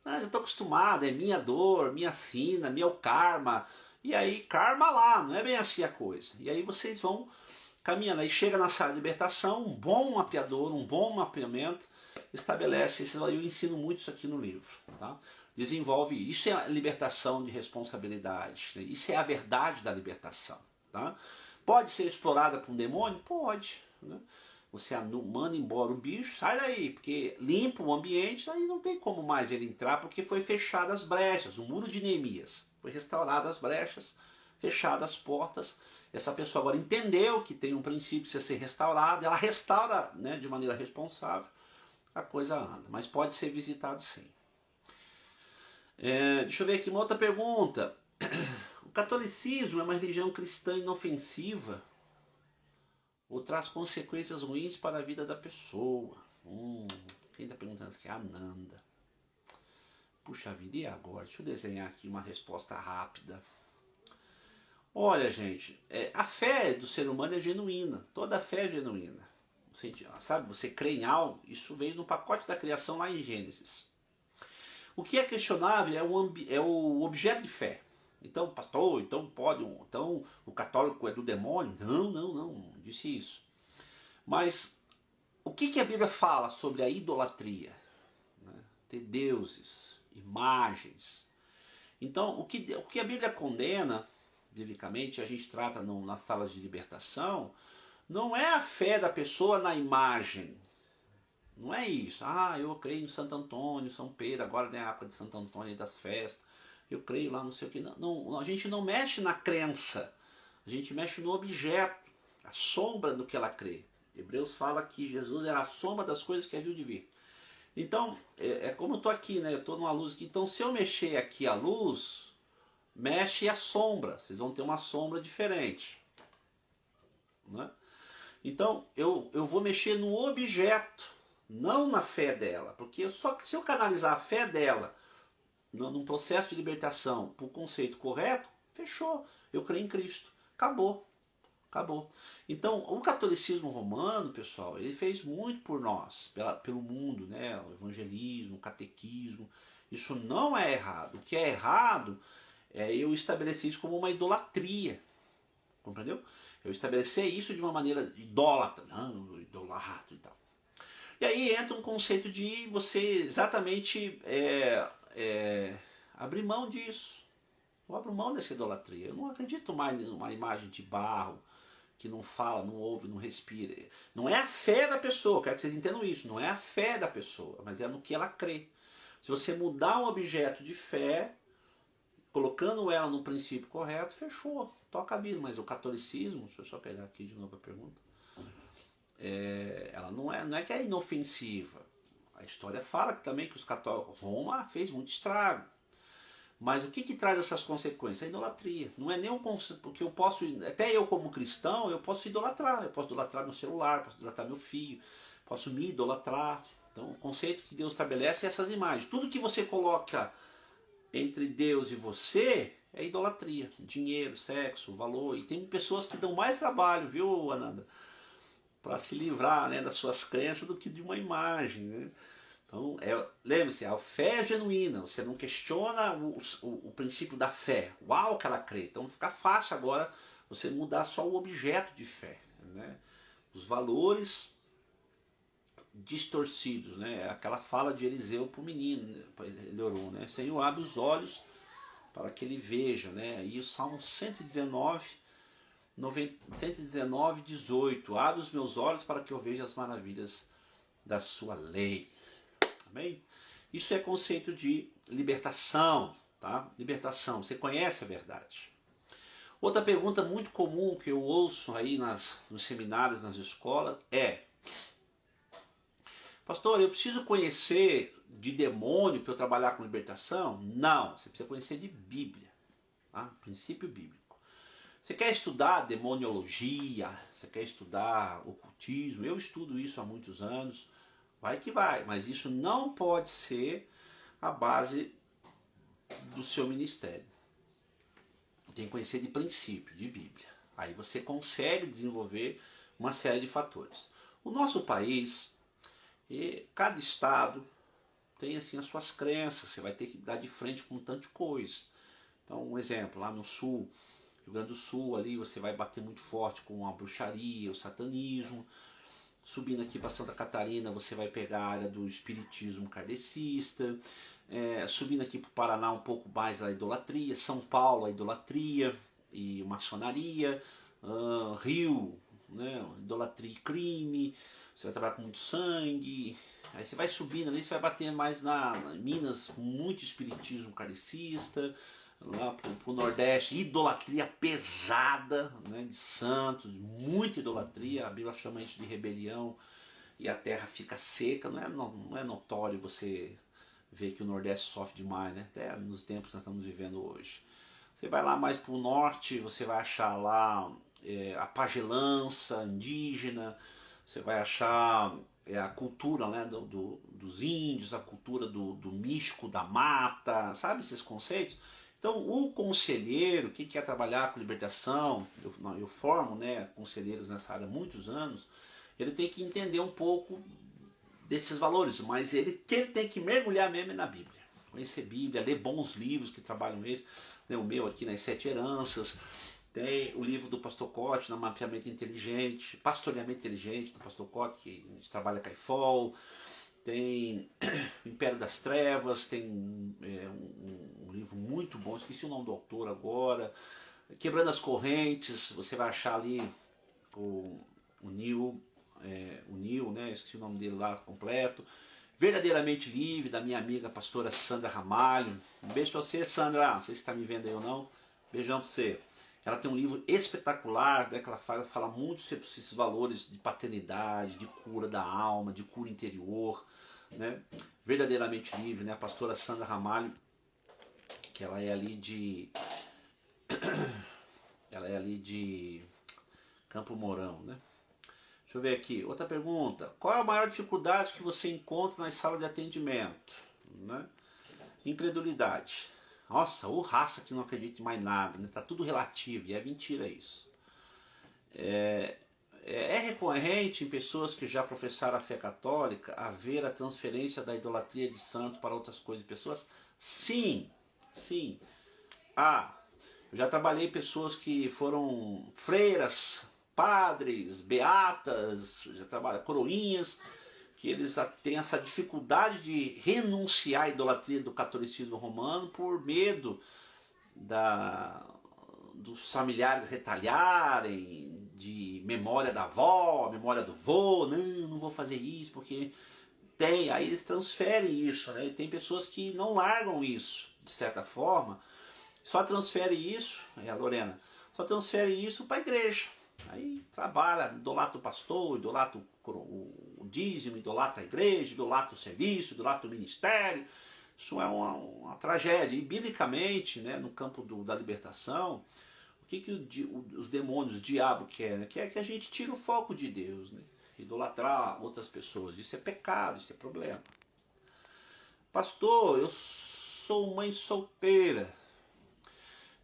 Já estou acostumada, é minha dor, minha sina, meu karma. E aí, karma lá, não é bem assim a coisa. E aí vocês vão caminhando. Aí chega na sala de libertação, um bom mapeador, um bom mapeamento, estabelece isso. Eu ensino muito isso aqui no livro. Tá? Desenvolve, isso é a libertação de responsabilidade. Né? Isso é a verdade da libertação. Tá? Pode ser explorada por um demônio? Pode. Né? Você manda embora o bicho, sai daí, porque limpa o ambiente, aí não tem como mais ele entrar, porque foi fechado as brechas, o muro de Neemias. Foi restaurada as brechas, fechadas as portas. Essa pessoa agora entendeu que tem um princípio que ser restaurado, ela restaura, né, de maneira responsável, a coisa anda. Mas pode ser visitado sim. Deixa eu ver aqui uma outra pergunta. O catolicismo é uma religião cristã inofensiva ou traz consequências ruins para a vida da pessoa? Quem está perguntando isso aqui? Ananda. Puxa vida, e agora? Deixa eu desenhar aqui uma resposta rápida. Olha, gente, a fé do ser humano é genuína. Toda fé é genuína. Sabe, você crê em algo, isso veio no pacote da criação lá em Gênesis. O que é questionável é o objeto de fé. Então, pastor, então o católico é do demônio? Não disse isso. Mas o que a Bíblia fala sobre a idolatria? Né? Ter deuses, imagens. Então, o que a Bíblia condena, biblicamente, a gente trata nas salas de libertação, não é a fé da pessoa na imagem. Não é isso. Eu creio em Santo Antônio, São Pedro, agora tem a época de Santo Antônio e das festas. Eu creio lá, não sei o que. Não, a gente não mexe na crença. A gente mexe no objeto, a sombra do que ela crê. Hebreus fala que Jesus era a sombra das coisas que haviam de vir. Então, como eu estou aqui, né? Eu estou numa luz aqui. Então, se eu mexer aqui a luz, mexe a sombra. Vocês vão ter uma sombra diferente. Né? Então, eu vou mexer no objeto, não na fé dela. Porque se eu canalizar a fé dela num processo de libertação para o conceito correto, fechou. Eu creio em Cristo. Acabou. Então, o catolicismo romano, pessoal, ele fez muito por nós, pelo mundo, né? O evangelismo, o catequismo. Isso não é errado. O que é errado é eu estabelecer isso como uma idolatria. Compreendeu? Eu estabelecer isso de uma maneira idólatra. Não, eu idolatro e tal. E aí entra um conceito de você exatamente abrir mão disso. Eu abro mão dessa idolatria. Eu não acredito mais numa imagem de barro que não fala, não ouve, não respira. Não é a fé da pessoa, quero que vocês entendam isso. Não é a fé da pessoa, mas é no que ela crê. Se você mudar um objeto de fé, colocando ela no princípio correto, fechou. Toca a vida. Mas o catolicismo, deixa eu só pegar aqui de novo a pergunta, ela não é que é inofensiva. A história fala que também que os católicos, Roma fez muito estrago. Mas o que traz essas consequências? A idolatria. Não é nem um conceito, porque eu posso, até eu como cristão, eu posso idolatrar. Eu posso idolatrar meu celular, posso idolatrar meu filho, posso me idolatrar. Então o conceito que Deus estabelece é essas imagens. Tudo que você coloca entre Deus e você é idolatria. Dinheiro, sexo, valor. E tem pessoas que dão mais trabalho, viu, Ananda? Para se livrar, né, das suas crenças do que de uma imagem, né? Então, lembre-se, a fé é genuína, você não questiona o princípio da fé, uau que ela crê. Então fica fácil agora você mudar só o objeto de fé. Né? Os valores distorcidos, né? Aquela fala de Eliseu para o menino, ele orou, né? Senhor, abre os olhos para que ele veja. Né? E o Salmo 119, 18, abre os meus olhos para que eu veja as maravilhas da sua lei. Amém? Isso é conceito de libertação, tá? Libertação, você conhece a verdade. Outra pergunta muito comum que eu ouço aí nos seminários, nas escolas é: pastor, eu preciso conhecer de demônio para eu trabalhar com libertação? Não, você precisa conhecer de Bíblia, tá? Princípio bíblico. Você quer estudar demoniologia, você quer estudar ocultismo, eu estudo isso há muitos anos. Vai que vai, mas isso não pode ser a base do seu ministério. Tem que conhecer de princípio, de Bíblia. Aí você consegue desenvolver uma série de fatores. O nosso país, cada estado tem assim as suas crenças, você vai ter que dar de frente com tanta coisa. Então, um exemplo, lá no sul, Rio Grande do Sul, ali você vai bater muito forte com a bruxaria, o satanismo. Subindo aqui para Santa Catarina, você vai pegar a área do espiritismo kardecista. Subindo aqui para o Paraná, um pouco mais a idolatria. São Paulo, a idolatria e maçonaria. Rio, né, idolatria e crime. Você vai trabalhar com muito sangue. Aí você vai subindo ali, você vai bater mais na Minas, muito espiritismo kardecista. lá para o Nordeste, idolatria pesada, né, de santos, muita idolatria, a Bíblia chama isso de rebelião, e a terra fica seca. Não é notório você ver que o Nordeste sofre demais, né? Até nos tempos que nós estamos vivendo hoje. Você vai lá mais para o norte, você vai achar lá a pagelança indígena, você vai achar a cultura, né, dos índios, a cultura do místico da mata, sabe esses conceitos? Então, o conselheiro que quer trabalhar com libertação, eu formo, né, conselheiros nessa área há muitos anos, ele tem que entender um pouco desses valores, mas ele tem que mergulhar mesmo na Bíblia. Conhecer Bíblia, ler bons livros que trabalham isso. Tem o meu aqui nas 7 heranças, tem o livro do Pastor Cote, no Mapeamento Inteligente, Pastoreamento Inteligente, do Pastor Cote, que a gente trabalha Caifol, tem o Império das Trevas, tem um livro muito bom, esqueci o nome do autor agora, Quebrando as Correntes, você vai achar ali o Neil, né? Esqueci o nome dele lá completo. Verdadeiramente Livre, da minha amiga pastora Sandra Ramalho. Um beijo pra você, Sandra. Não sei se está me vendo aí ou não. Beijão pra você. Ela tem um livro espetacular, né, que ela fala muito sobre esses valores de paternidade, de cura da alma, de cura interior, né? Verdadeiramente Livre, né? A pastora Sandra Ramalho, que ela é ali de Campo Mourão, né? Deixa eu ver aqui. Outra pergunta. Qual é a maior dificuldade que você encontra nas salas de atendimento? Né? Incredulidade. Nossa, ou raça que não acredita em mais nada. Né? Tá tudo relativo e é mentira isso. É recorrente em pessoas que já professaram a fé católica haver a transferência da idolatria de santos para outras coisas e pessoas? Sim, sim. Eu já trabalhei pessoas que foram freiras, padres, beatas, já trabalham coroinhas, que eles têm essa dificuldade de renunciar à idolatria do catolicismo romano por medo dos familiares retalharem, de memória da avó, memória do vô, não vou fazer isso porque tem, aí eles transferem isso, né? E tem pessoas que não largam isso, de certa forma, só transfere isso, a Lorena, só transfere isso para a igreja. Aí trabalha, idolatra o pastor, idolatra o dízimo, idolatra a igreja, idolatra o serviço, idolatra o ministério. Isso é uma tragédia. E biblicamente, né, no campo da libertação, o que os demônios, o diabo quer? Né? Quer que a gente tire o foco de Deus, né? Idolatrar outras pessoas. Isso é pecado, isso é problema. Pastor, eu sou mãe solteira.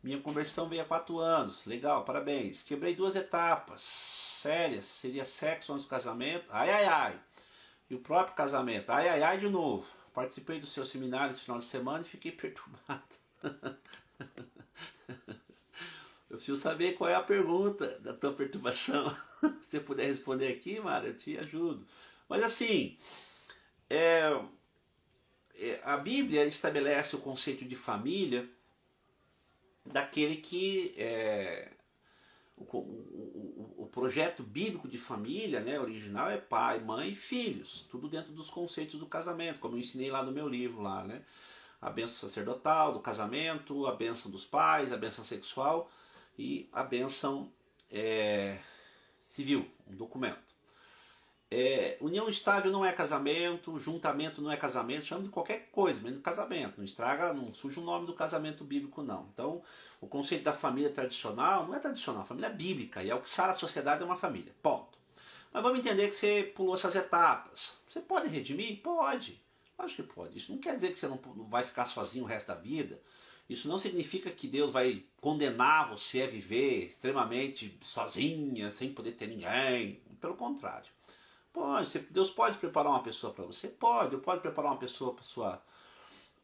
Minha conversão veio há 4 anos. Legal, parabéns. Quebrei 2 etapas sérias. Seria sexo antes do casamento. Ai, ai, ai. E o próprio casamento. Ai, ai, ai de novo. Participei do seu seminário esse final de semana e fiquei perturbado. Eu preciso saber qual é a pergunta da tua perturbação. Se você puder responder aqui, Mara, eu te ajudo. Mas assim, a Bíblia estabelece o conceito de família daquele que o projeto bíblico de família, né, original, é pai, mãe e filhos, tudo dentro dos conceitos do casamento, como eu ensinei lá no meu livro lá, né? A bênção sacerdotal do casamento, a bênção dos pais, a bênção sexual e a bênção civil, um documento. União estável não é casamento, juntamento não é casamento, chama de qualquer coisa, menos casamento. Não estraga, não suja o nome do casamento bíblico, não. Então, o conceito da família tradicional não é tradicional, família bíblica, e é o que sara a sociedade é uma família, ponto. Mas vamos entender que você pulou essas etapas. Você pode redimir? Pode. Acho que pode. Isso não quer dizer que você não vai ficar sozinho o resto da vida. Isso não significa que Deus vai condenar você a viver extremamente sozinha, sem poder ter ninguém. Pelo contrário. Pode, Deus pode preparar uma pessoa para você? Pode. Deus pode preparar uma pessoa para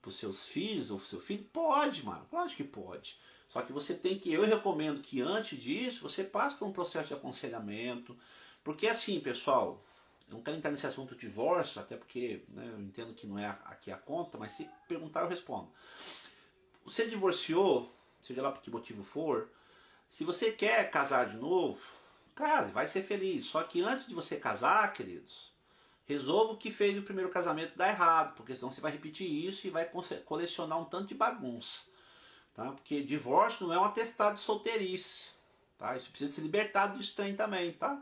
os seus filhos ou seu filho? Pode, mano. Lógico que pode. Só que você tem que, eu recomendo que antes disso, você passe por um processo de aconselhamento. Porque assim, pessoal, eu não quero entrar nesse assunto do divórcio, até porque, né, eu entendo que não é aqui a conta, mas se perguntar eu respondo. Você divorciou, seja lá por que motivo for, se você quer casar de novo, case, vai ser feliz. Só que antes de você casar, queridos, resolva o que fez o primeiro casamento dar errado, porque senão você vai repetir isso e vai colecionar um tanto de bagunça. tá? Porque divórcio não é um atestado de solteirice, tá? Isso precisa ser libertado disso também, tá?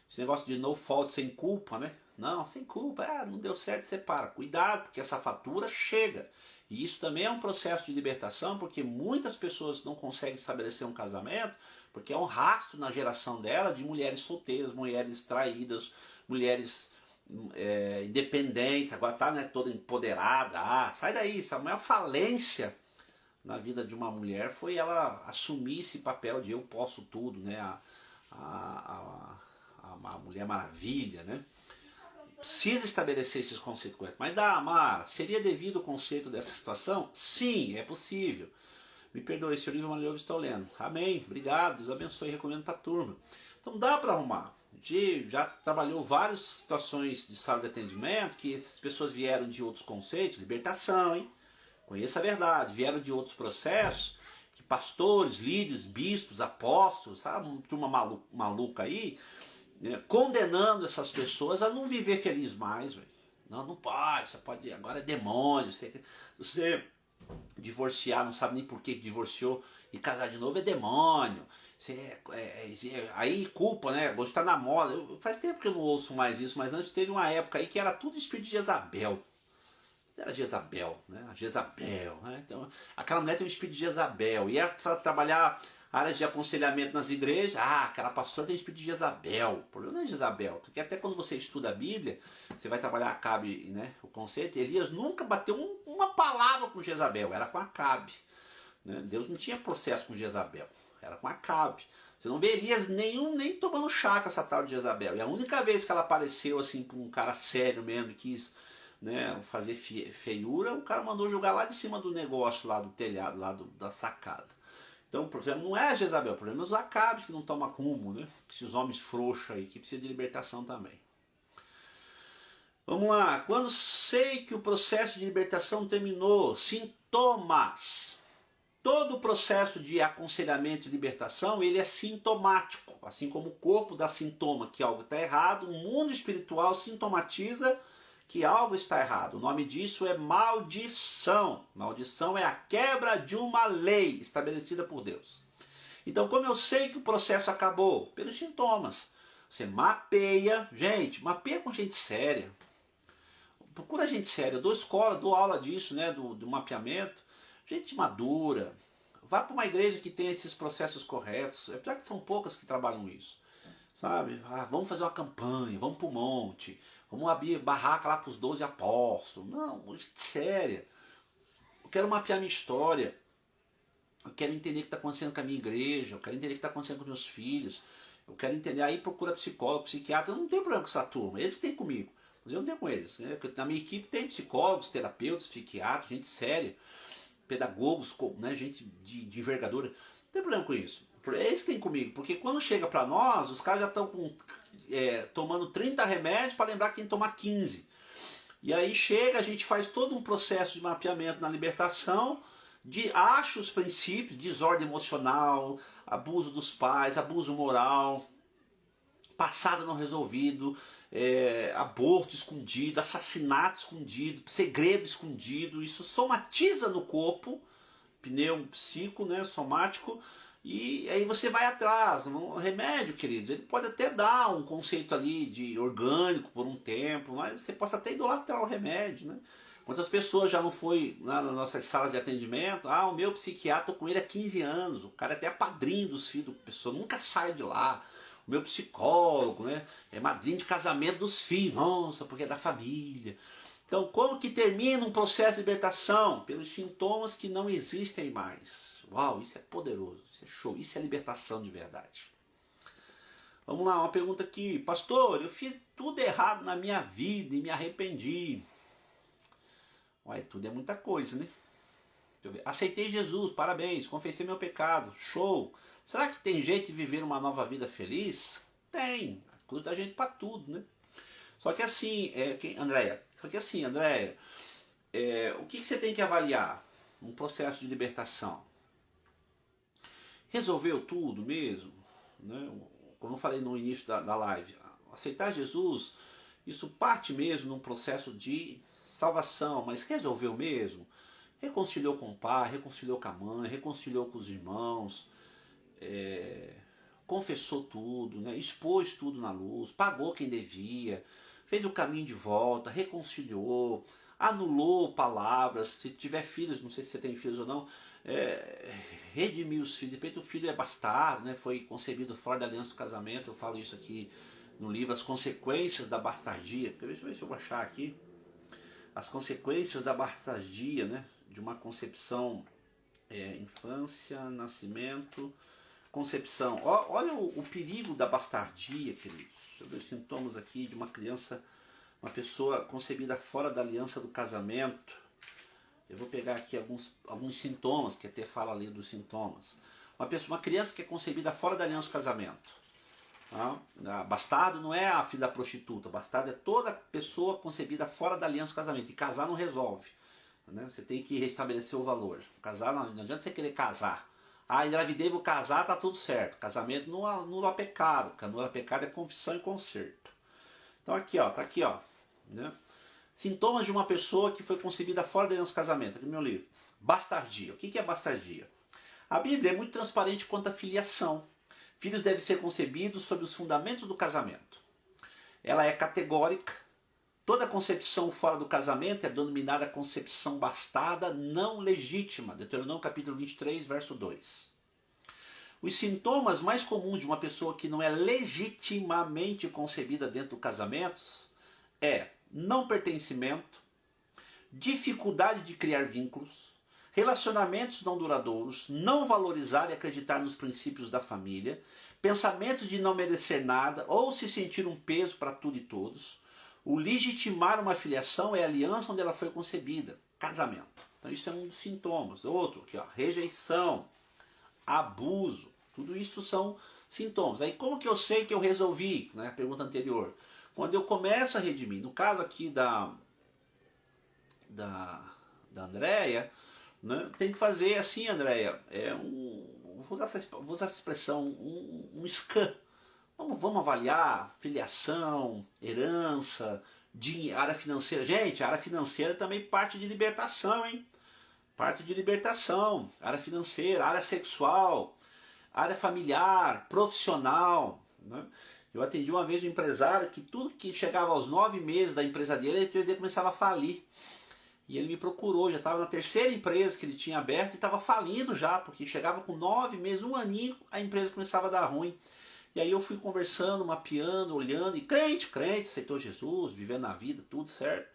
Esse negócio de no fault, sem culpa, né? Não, sem culpa, não deu certo, separa. Cuidado, porque essa fatura chega. E isso também é um processo de libertação, porque muitas pessoas não conseguem estabelecer um casamento, porque é um rastro na geração dela de mulheres solteiras, mulheres traídas, mulheres independentes, agora tá, né, toda empoderada. Sai daí, essa maior falência na vida de uma mulher foi ela assumir esse papel de eu posso tudo, né? A Mulher Maravilha, né? Precisa estabelecer esses conceitos corretos. Mas Mara, seria devido o conceito dessa situação? Sim, é possível. Me perdoe, esse livro maravilhoso estou lendo. Amém, obrigado, Deus abençoe, recomendo para a turma. Então dá para arrumar. A gente já trabalhou várias situações de sala de atendimento que essas pessoas vieram de outros conceitos, libertação, hein? Conheça a verdade, vieram de outros processos, que pastores, líderes, bispos, apóstolos, sabe, uma turma maluca aí, né, condenando essas pessoas a não viver feliz mais, véio. Não pode, você pode, agora é demônio, você divorciar, não sabe nem por que divorciou e casar de novo é demônio. Aí culpa, né? Hoje está na moda. Faz tempo que eu não ouço mais isso, mas antes teve uma época aí que era tudo espírito de Jezabel. Era Jezabel, né? A Jezabel, né? Então, aquela mulher tem um espírito de Jezabel. Ia trabalhar áreas de aconselhamento nas igrejas. Aquela pastora tem um espírito de Jezabel. O problema não é Jezabel, porque até quando você estuda a Bíblia, você vai trabalhar Acabe, né? O conceito. Elias nunca bateu uma palavra com Jezabel, era com Acabe. Né? Deus não tinha processo com Jezabel, era com Acabe. Você não vê Elias nem tomando chá com essa tal de Jezabel. E a única vez que ela apareceu assim para um cara sério mesmo, quis, né, fazer feiura, o cara mandou jogar lá de cima do negócio, lá do telhado, lá da sacada. Então o problema não é a Jezabel, o problema é os Acabe que não toma rumo, né? Esses homens frouxos aí, que precisam de libertação também. Vamos lá, quando sei que o processo de libertação terminou, sintomas. Todo o processo de aconselhamento e libertação, ele é sintomático. Assim como o corpo dá sintoma que algo está errado, o mundo espiritual sintomatiza que algo está errado. O nome disso é maldição. Maldição é a quebra de uma lei estabelecida por Deus. Então, como eu sei que o processo acabou? Pelos sintomas. Você mapeia. Gente, mapeia com gente séria. Procura gente séria. Eu dou escola, dou aula disso, né, do mapeamento. Gente madura. Vá para uma igreja que tenha esses processos corretos. Apesar que são poucas que trabalham isso. Sabe? Vamos fazer uma campanha, vamos para o monte, vamos abrir barraca lá para os 12 apóstolos. Não, gente séria. Eu quero mapear minha história. Eu quero entender o que está acontecendo com a minha igreja. Eu quero entender o que está acontecendo com meus filhos. Eu quero entender. Aí procura psicólogo, psiquiatra. Eu não tenho problema com essa turma. Eles que têm comigo. Mas eu não tenho com eles. Na minha equipe tem psicólogos, terapeutas, psiquiatras, gente séria. Pedagogos, né, gente de envergadura. Não tem problema com isso. Eles têm comigo, porque quando chega para nós, os caras já estão tomando 30 remédios para lembrar que tem que tomar 15. E aí chega, a gente faz todo um processo de mapeamento na libertação, acha os princípios, desordem emocional, abuso dos pais, abuso moral, passado não resolvido, aborto escondido, assassinato escondido, segredo escondido. Isso somatiza no corpo, psico, né, somático. E aí você vai atrás. Um remédio, querido, ele pode até dar um conceito ali de orgânico por um tempo, mas você possa até idolatrar o remédio, né? Quantas pessoas já não foi nas nossas salas de atendimento? O meu psiquiatra, tô com ele há 15 anos, o cara até é padrinho dos filhos da pessoa, nunca sai de lá. O meu psicólogo, né, é madrinho de casamento dos filhos, nossa, porque é da família. Então, como que termina um processo de libertação? Pelos sintomas que não existem mais. Uau, isso é poderoso, isso é show, isso é libertação de verdade. Vamos lá, uma pergunta aqui. Pastor, eu fiz tudo errado na minha vida e me arrependi. Uai, tudo é muita coisa, né? Deixa eu ver. Aceitei Jesus, parabéns, confessei meu pecado, show. Será que tem jeito de viver uma nova vida feliz? Tem, a cruz dá gente para tudo, né? Só que assim, Andréia, o que você tem que avaliar num processo de libertação? Resolveu tudo mesmo? Né? Como eu falei no início da live, aceitar Jesus, isso parte mesmo num processo de salvação, mas resolveu mesmo? reconciliou com o pai, reconciliou com a mãe, reconciliou com os irmãos, confessou tudo, né? Expôs tudo na luz, pagou quem devia, fez o caminho de volta, reconciliou, anulou palavras. Se tiver filhos, não sei se você tem filhos ou não, redimiu os filhos. De repente o filho é bastardo, né? Foi concebido fora da aliança do casamento. Eu falo isso aqui no livro, As Consequências da Bastardia. Deixa eu ver se eu vou achar aqui. As consequências da bastardia, né? De uma concepção, infância, nascimento, concepção. Olha o perigo da bastardia, queridos. Deixa eu ver os sintomas aqui de uma criança, uma pessoa concebida fora da aliança do casamento. Eu vou pegar aqui alguns sintomas, que até fala ali dos sintomas. Uma criança que é concebida fora da aliança do casamento. Bastardo não é a filha da prostituta. Bastardo é toda pessoa concebida fora da aliança do casamento. E casar não resolve, né? Você tem que restabelecer o valor. Casar não adianta você querer casar. Engravidei, vou casar, tá tudo certo. Casamento não anula pecado. Anula pecado é confissão e conserto. Então aqui, ó, tá aqui, ó, né? Sintomas de uma pessoa que foi concebida fora da aliança do casamento. Aqui no meu livro. Bastardia. O que é bastardia? A Bíblia é muito transparente quanto à filiação. Filhos devem ser concebidos sob os fundamentos do casamento. Ela é categórica. Toda concepção fora do casamento é denominada concepção bastarda não legítima. Deuteronômio capítulo 23, verso 2. Os sintomas mais comuns de uma pessoa que não é legitimamente concebida dentro do casamento é não pertencimento, dificuldade de criar vínculos, relacionamentos não duradouros, não valorizar e acreditar nos princípios da família, pensamentos de não merecer nada ou se sentir um peso para tudo e todos. O legitimar uma filiação é a aliança onde ela foi concebida, casamento. Então isso é um dos sintomas. Outro aqui, ó, rejeição, abuso, tudo isso são sintomas. Aí como que eu sei que eu resolvi, né? Pergunta anterior. Quando eu começo a redimir, no caso aqui da Andréia, né? Tem que fazer assim, Andréia, vou usar essa expressão, um scan. Vamos avaliar filiação, herança, área financeira. Gente, a área financeira também parte de libertação, hein? Parte de libertação, área financeira, área sexual, área familiar, profissional, né? Eu atendi uma vez um empresário que tudo que chegava aos 9 meses da empresa dele, ele começava a falir. E ele me procurou, já estava na terceira empresa que ele tinha aberto e estava falindo já, porque chegava com 9 meses, um aninho, a empresa começava a dar ruim. E aí eu fui conversando, mapeando, olhando, e crente, aceitou Jesus, vivendo a vida, tudo certo.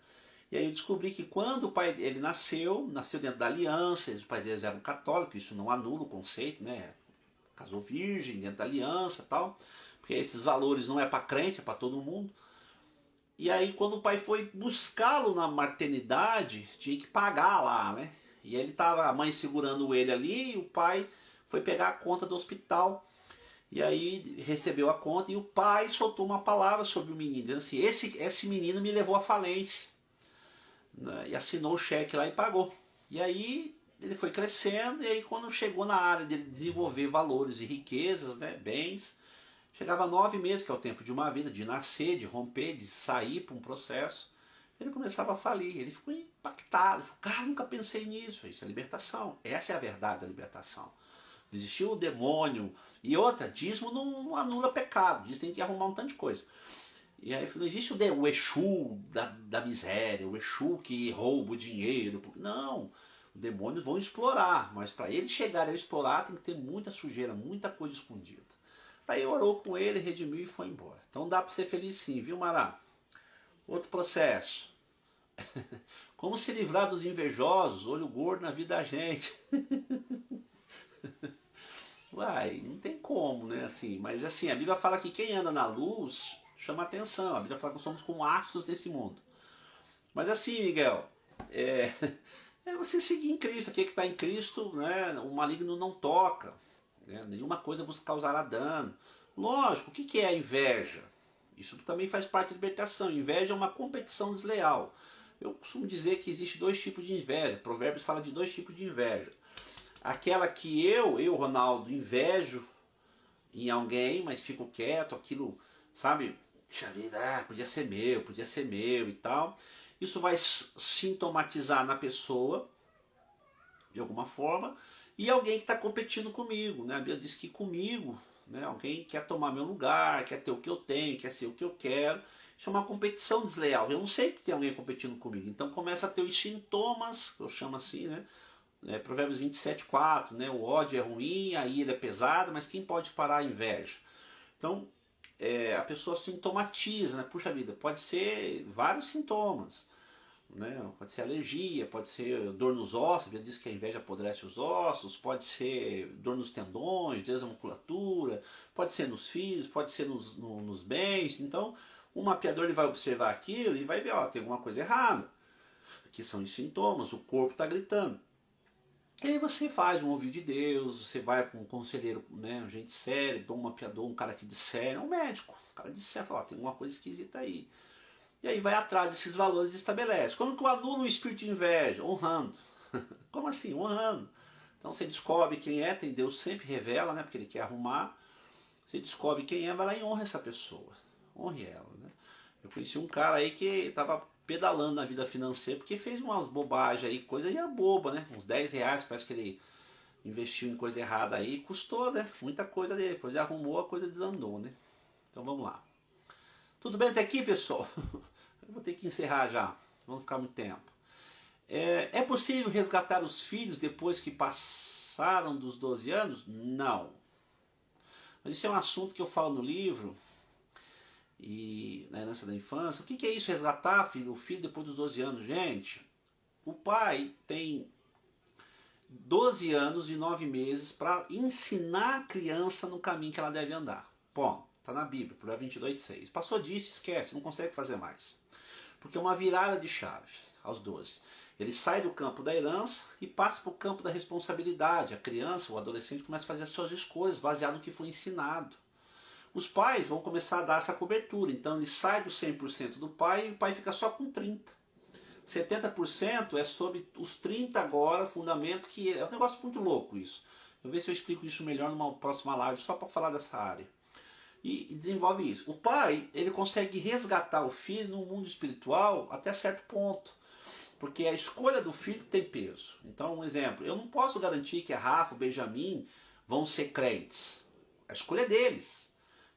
E aí eu descobri que quando o pai ele nasceu dentro da aliança, os pais deles eram católicos, isso não anula o conceito, né? Casou virgem, dentro da aliança e tal, porque esses valores não é para crente, é para todo mundo. E aí quando o pai foi buscá-lo na maternidade, tinha que pagar lá, né? E ele tava, a mãe segurando ele ali, e o pai foi pegar a conta do hospital. E aí recebeu a conta e o pai soltou uma palavra sobre o menino, dizendo assim, esse menino me levou à falência, né? E assinou o cheque lá e pagou. E aí ele foi crescendo, e aí quando chegou na área de desenvolver valores e riquezas, né, bens, chegava a 9 meses, que é o tempo de uma vida, de nascer, de romper, de sair para um processo, ele começava a falir. Ele ficou impactado, ele falou, cara, nunca pensei nisso. Isso é libertação, essa é a verdade da libertação. Não existiu o demônio. E outra, dízimo não anula pecado. Dízimo tem que arrumar um tanto de coisa. E aí não existe o Exu da miséria, o Exu que rouba o dinheiro. Não, os demônios vão explorar. Mas para eles chegarem a explorar tem que ter muita sujeira, muita coisa escondida. Aí orou com ele, redimiu e foi embora. Então dá para ser feliz sim, viu, Mará? Outro processo. Como se livrar dos invejosos, olho gordo na vida da gente. Uai, não tem como, né? Assim, mas assim, a Bíblia fala que quem anda na luz chama atenção. A Bíblia fala que nós somos como astros desse mundo. Mas assim, Miguel, é você seguir em Cristo. Aquele que está em Cristo, né? O maligno não toca, né? Nenhuma coisa vos causará dano. Lógico, o que é a inveja? Isso também faz parte da libertação. Inveja é uma competição desleal. Eu costumo dizer que existe 2 tipos de inveja. Provérbios fala de 2 tipos de inveja. Aquela que eu, Ronaldo, invejo em alguém, mas fico quieto, aquilo, sabe? Puxa vida, podia ser meu e tal. Isso vai sintomatizar na pessoa, de alguma forma, e alguém que está competindo comigo, né? A Bíblia diz que comigo, né, alguém quer tomar meu lugar, quer ter o que eu tenho, quer ser o que eu quero. Isso é uma competição desleal. Eu não sei que tem alguém competindo comigo. Então começa a ter os sintomas, que eu chamo assim, né? Provérbios 27:4, né? O ódio é ruim, a ira é pesada, mas quem pode parar a inveja? Então, a pessoa sintomatiza, né? Puxa vida, pode ser vários sintomas, né? Pode ser alergia, pode ser dor nos ossos, a Bíblia diz que a inveja apodrece os ossos, pode ser dor nos tendões, desmusculatura, pode ser nos filhos, pode ser nos bens. Então, o mapeador ele vai observar aquilo e vai ver, ó, tem alguma coisa errada. Aqui são os sintomas, o corpo está gritando. E aí você faz um ouvido de Deus, você vai para um conselheiro, né, gente sério, um mapeador, um cara que discerne, um médico, um cara discerne, fala, ó, tem alguma coisa esquisita aí. E aí vai atrás desses valores e estabelece. Como que eu anulo o espírito de inveja? Honrando. Como assim? Honrando. Então você descobre quem é, tem Deus sempre revela, né, porque ele quer arrumar. Você descobre quem é, vai lá e honra essa pessoa. Honre ela, né? Eu conheci um cara aí que estava pedalando na vida financeira porque fez umas bobagens aí, coisa ia boba, né? Uns 10 reais, parece que ele investiu em coisa errada aí, custou, né? Muita coisa dele. Depois ele arrumou, a coisa desandou, né? Então vamos lá. Tudo bem até aqui, pessoal? Eu vou ter que encerrar já, não ficar muito tempo. É possível resgatar os filhos depois que passaram dos 12 anos? Não. Mas isso é um assunto que eu falo no livro, e na herança da infância. O que é isso, resgatar o filho depois dos 12 anos? Gente, o pai tem 12 anos e 9 meses para ensinar a criança no caminho que ela deve andar. Bom, está na Bíblia, Provérbios 22:6. Passou disso, esquece, não consegue fazer mais. Porque é uma virada de chave aos 12. Ele sai do campo da herança e passa para o campo da responsabilidade. A criança, o adolescente, começa a fazer as suas escolhas baseado no que foi ensinado. Os pais vão começar a dar essa cobertura. Então ele sai do 100% do pai e o pai fica só com 30%. 70% é sobre os 30% agora, fundamento, que é um negócio muito louco isso. Eu vou ver se eu explico isso melhor numa próxima live, só para falar dessa área. E desenvolve isso. O pai, ele consegue resgatar o filho no mundo espiritual até certo ponto. Porque a escolha do filho tem peso. Então, um exemplo, eu não posso garantir que a Rafa, o Benjamin vão ser crentes. A escolha é deles.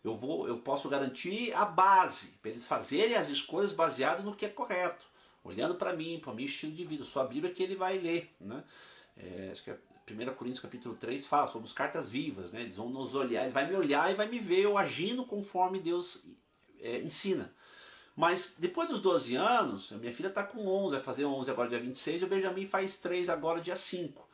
Eu posso garantir a base, para eles fazerem as escolhas baseadas no que é correto. Olhando para mim, para o meu estilo de vida. Sua Bíblia que ele vai ler. Né? Acho que é 1 Coríntios capítulo 3 fala, somos cartas vivas. Né? Eles vão nos olhar, ele vai me olhar e vai me ver eu agindo conforme Deus ensina. Mas depois dos 12 anos, a minha filha está com 11, vai fazer 11 agora dia 26, e o Benjamin faz 3 agora dia 5.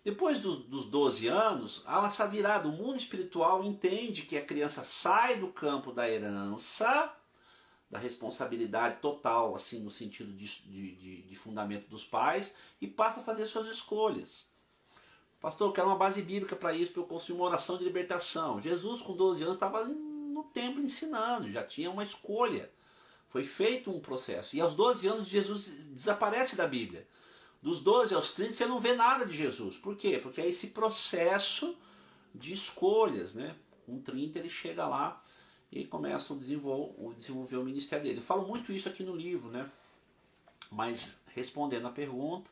Depois dos 12 anos, há essa virada. O mundo espiritual entende que a criança sai do campo da herança, da responsabilidade total, assim, no sentido de fundamento dos pais, e passa a fazer suas escolhas. Pastor, eu quero uma base bíblica para isso, para eu construir uma oração de libertação. Jesus, com 12 anos, estava no templo ensinando, já tinha uma escolha. Foi feito um processo. E aos 12 anos, Jesus desaparece da Bíblia. Dos 12 aos 30, você não vê nada de Jesus. Por quê? Porque é esse processo de escolhas. Né? Com 30, ele chega lá e começa a desenvolver o ministério dele. Eu falo muito isso aqui no livro, né? Mas, respondendo a pergunta,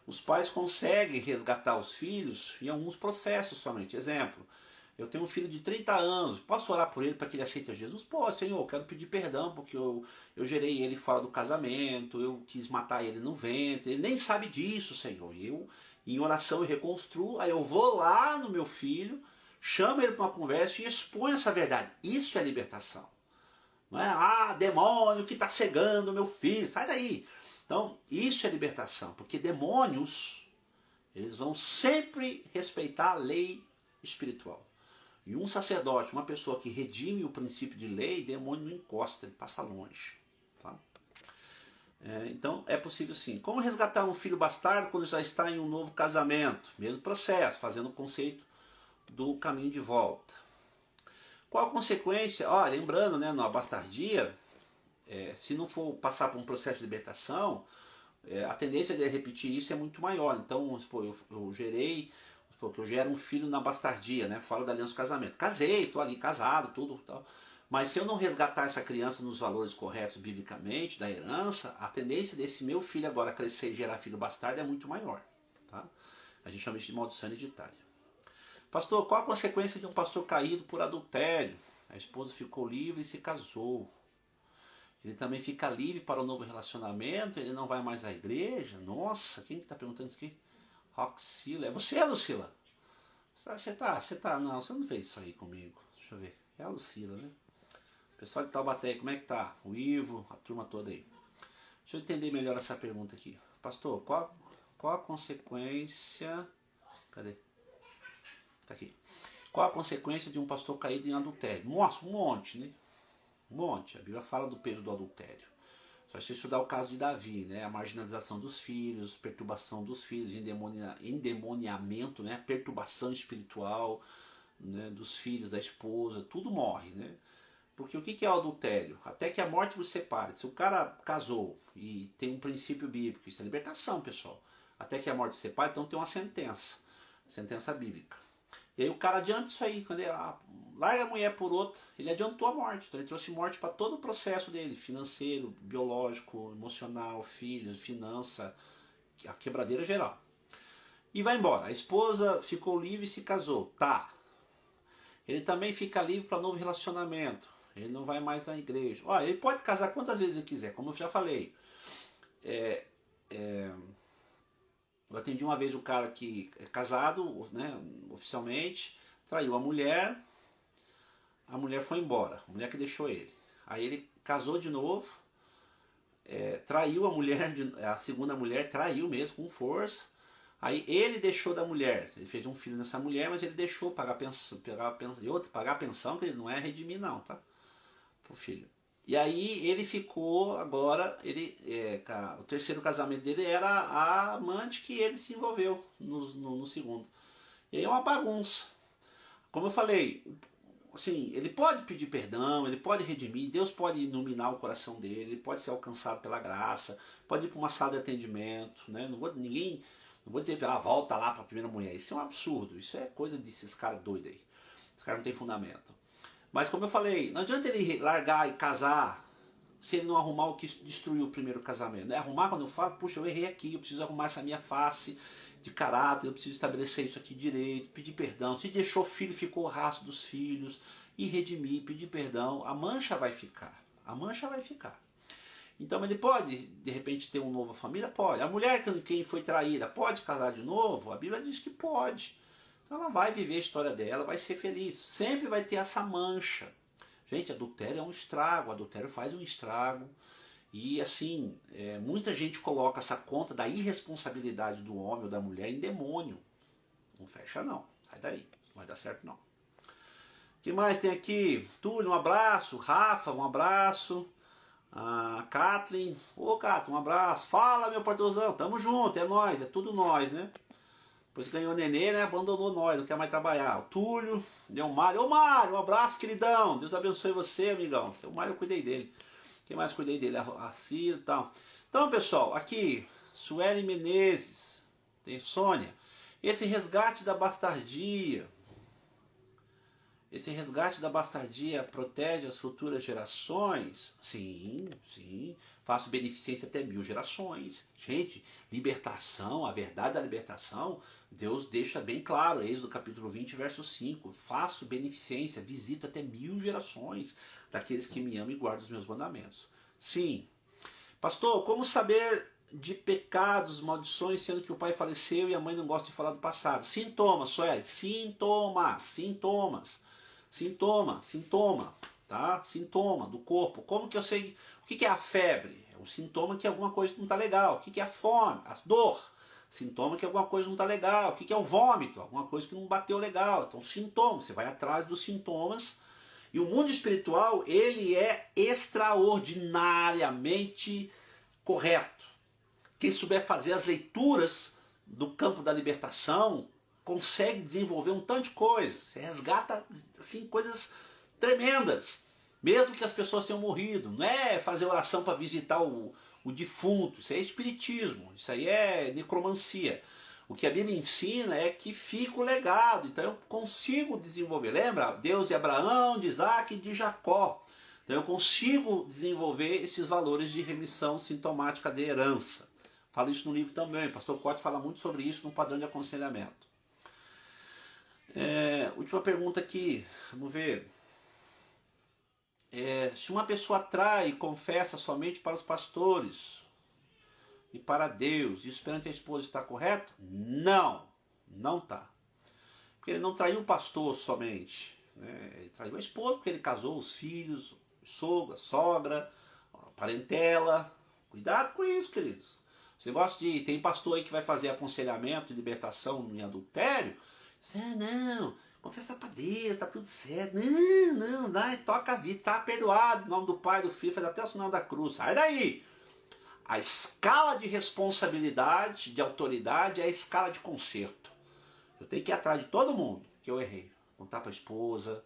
os pais conseguem resgatar os filhos em alguns processos somente. Exemplo, eu tenho um filho de 30 anos, posso orar por ele para que ele aceite a Jesus? Pô, Senhor, eu quero pedir perdão porque eu gerei ele fora do casamento, eu quis matar ele no ventre, ele nem sabe disso, Senhor. E eu, em oração, eu reconstruo, aí eu vou lá no meu filho, chamo ele para uma conversa e exponho essa verdade. Isso é libertação. Não é, demônio que está cegando o meu filho, sai daí. Então, isso é libertação, porque demônios, eles vão sempre respeitar a lei espiritual. E um sacerdote, uma pessoa que redime o princípio de lei, demônio não encosta, ele passa longe. Tá? Então, é possível sim. Como resgatar um filho bastardo quando já está em um novo casamento? Mesmo processo, fazendo o conceito do caminho de volta. Qual a consequência? Lembrando, né, na bastardia, se não for passar por um processo de libertação, a tendência de repetir isso é muito maior. Então, eu gerei... Porque eu gero um filho na bastardia, né? Fora da aliança do casamento. Casei, estou ali casado, tudo tal. Mas se eu não resgatar essa criança nos valores corretos biblicamente, da herança, a tendência desse meu filho agora crescer e gerar filho bastardo é muito maior. Tá? A gente chama isso de maldição hereditária. Pastor, qual a consequência de um pastor caído por adultério? A esposa ficou livre e se casou. Ele também fica livre para o novo relacionamento, ele não vai mais à igreja. Nossa, quem que está perguntando isso aqui? Roxila, é você, Lucila? Você tá, não, você não fez isso aí comigo. Deixa eu ver, é a Lucila, né? Pessoal de Taubaté, como é que tá? O Ivo, a turma toda aí. Deixa eu entender melhor essa pergunta aqui. Pastor, qual a consequência... Cadê? Tá aqui. Qual a consequência de um pastor caído em adultério? Nossa, um monte, né? Um monte. A Bíblia fala do peso do adultério. Só se estudar o caso de Davi, né? A marginalização dos filhos, perturbação dos filhos, endemoniamento, né? Perturbação espiritual, né? Dos filhos, da esposa, tudo morre, né? Porque o que é o adultério? Até que a morte vos separe. Se o cara casou e tem um princípio bíblico, isso é libertação, pessoal. Até que a morte separe, então tem uma sentença bíblica. E aí o cara adianta isso aí, quando ele larga a mulher por outra, ele adiantou a morte. Então ele trouxe morte para todo o processo dele, financeiro, biológico, emocional, filhos, finança, a quebradeira geral. E vai embora. A esposa ficou livre e se casou. Tá. Ele também fica livre para novo relacionamento. Ele não vai mais na igreja. Olha, ele pode casar quantas vezes ele quiser, como eu já falei. Eu atendi uma vez um cara que é casado, né, oficialmente, traiu a mulher foi embora, a mulher que deixou ele. Aí ele casou de novo, traiu a mulher, a segunda mulher traiu mesmo com força. Aí ele deixou da mulher, ele fez um filho nessa mulher, mas ele deixou pagar a pensão, que ele não é redimir não, tá? Pro filho. E aí ele ficou, agora, o terceiro casamento dele era a amante que ele se envolveu no segundo. E aí é uma bagunça. Como eu falei, assim, ele pode pedir perdão, ele pode redimir, Deus pode iluminar o coração dele, ele pode ser alcançado pela graça, pode ir para uma sala de atendimento, né? Não vou dizer, volta lá para a primeira mulher. Isso é um absurdo, isso é coisa desses caras doidos aí. Esses caras não têm fundamento. Mas como eu falei, não adianta ele largar e casar se ele não arrumar o que destruiu o primeiro casamento. Né? Arrumar quando eu falo, puxa, eu errei aqui, eu preciso arrumar essa minha face de caráter, eu preciso estabelecer isso aqui direito, pedir perdão. Se deixou filho, ficou o rastro dos filhos, e redimir, pedir perdão, a mancha vai ficar. A mancha vai ficar. Então ele pode, de repente, ter uma nova família? Pode. A mulher com quem foi traída pode casar de novo? A Bíblia diz que pode. Então ela vai viver a história dela, vai ser feliz. Sempre vai ter essa mancha. Gente, adultério é um estrago, adultério faz um estrago. E assim, muita gente coloca essa conta da irresponsabilidade do homem ou da mulher em demônio. Não fecha não, sai daí, não vai dar certo não. O que mais tem aqui? Túlio, um abraço. Rafa, um abraço. Kathleen, Kathleen, um abraço. Fala, meu pastorzão, tamo junto, é nós, é tudo nós, né? Depois que ganhou o nenê, né? Abandonou nós, não quer mais trabalhar. O Túlio, o Mário. Ô Mário, um abraço, queridão. Deus abençoe você, amigão. O Mário eu cuidei dele. Quem mais cuidei dele? A Cira e tal. Então, pessoal, aqui, Sueli Menezes. Tem Sônia. Esse resgate da bastardia. Esse resgate da bastardia protege as futuras gerações? Sim, sim. Faço beneficência até 1000 gerações. Gente, libertação, a verdade da libertação, Deus deixa bem claro, Êxodo capítulo 20, verso 5. Faço beneficência, visito até 1000 gerações daqueles que me amam e guardam os meus mandamentos. Sim. Pastor, como saber de pecados, maldições, sendo que o pai faleceu e a mãe não gosta de falar do passado? Sintomas, Sueli, sintomas. Sintoma, tá? Sintoma do corpo. Como que eu sei? O que é a febre? É um sintoma que alguma coisa não está legal. O que é a fome? A dor. Sintoma que alguma coisa não está legal. O que é o vômito? Alguma coisa que não bateu legal. Então, sintoma. Você vai atrás dos sintomas. E o mundo espiritual, ele é extraordinariamente correto. Quem souber fazer as leituras do campo da libertação, consegue desenvolver um tanto de coisas. Você resgata assim, coisas tremendas. Mesmo que as pessoas tenham morrido. Não é fazer oração para visitar o defunto. Isso aí é espiritismo. Isso aí é necromancia. O que a Bíblia ensina é que fica o legado. Então eu consigo desenvolver. Lembra? Deus de Abraão, de Isaac e de Jacó. Então eu consigo desenvolver esses valores de remissão sintomática de herança. Falo isso no livro também. O pastor Cote fala muito sobre isso no padrão de aconselhamento. Última pergunta aqui, vamos ver. Se uma pessoa atrai e confessa somente para os pastores e para Deus, isso perante a esposa está correto? Não, não está. Porque ele não traiu o pastor somente, né? Ele traiu a esposa porque ele casou os filhos, sogra, sogra, parentela. Cuidado com isso, queridos. Você gosta de... Tem pastor aí que vai fazer aconselhamento e libertação em adultério? Não, confessa para Deus, tá tudo certo. Não, dá, toca a vida, tá perdoado. Em nome do Pai, do Filho, faz até o sinal da cruz. Sai daí! A escala de responsabilidade, de autoridade, é a escala de conserto. Eu tenho que ir atrás de todo mundo que eu errei. Contar para a esposa,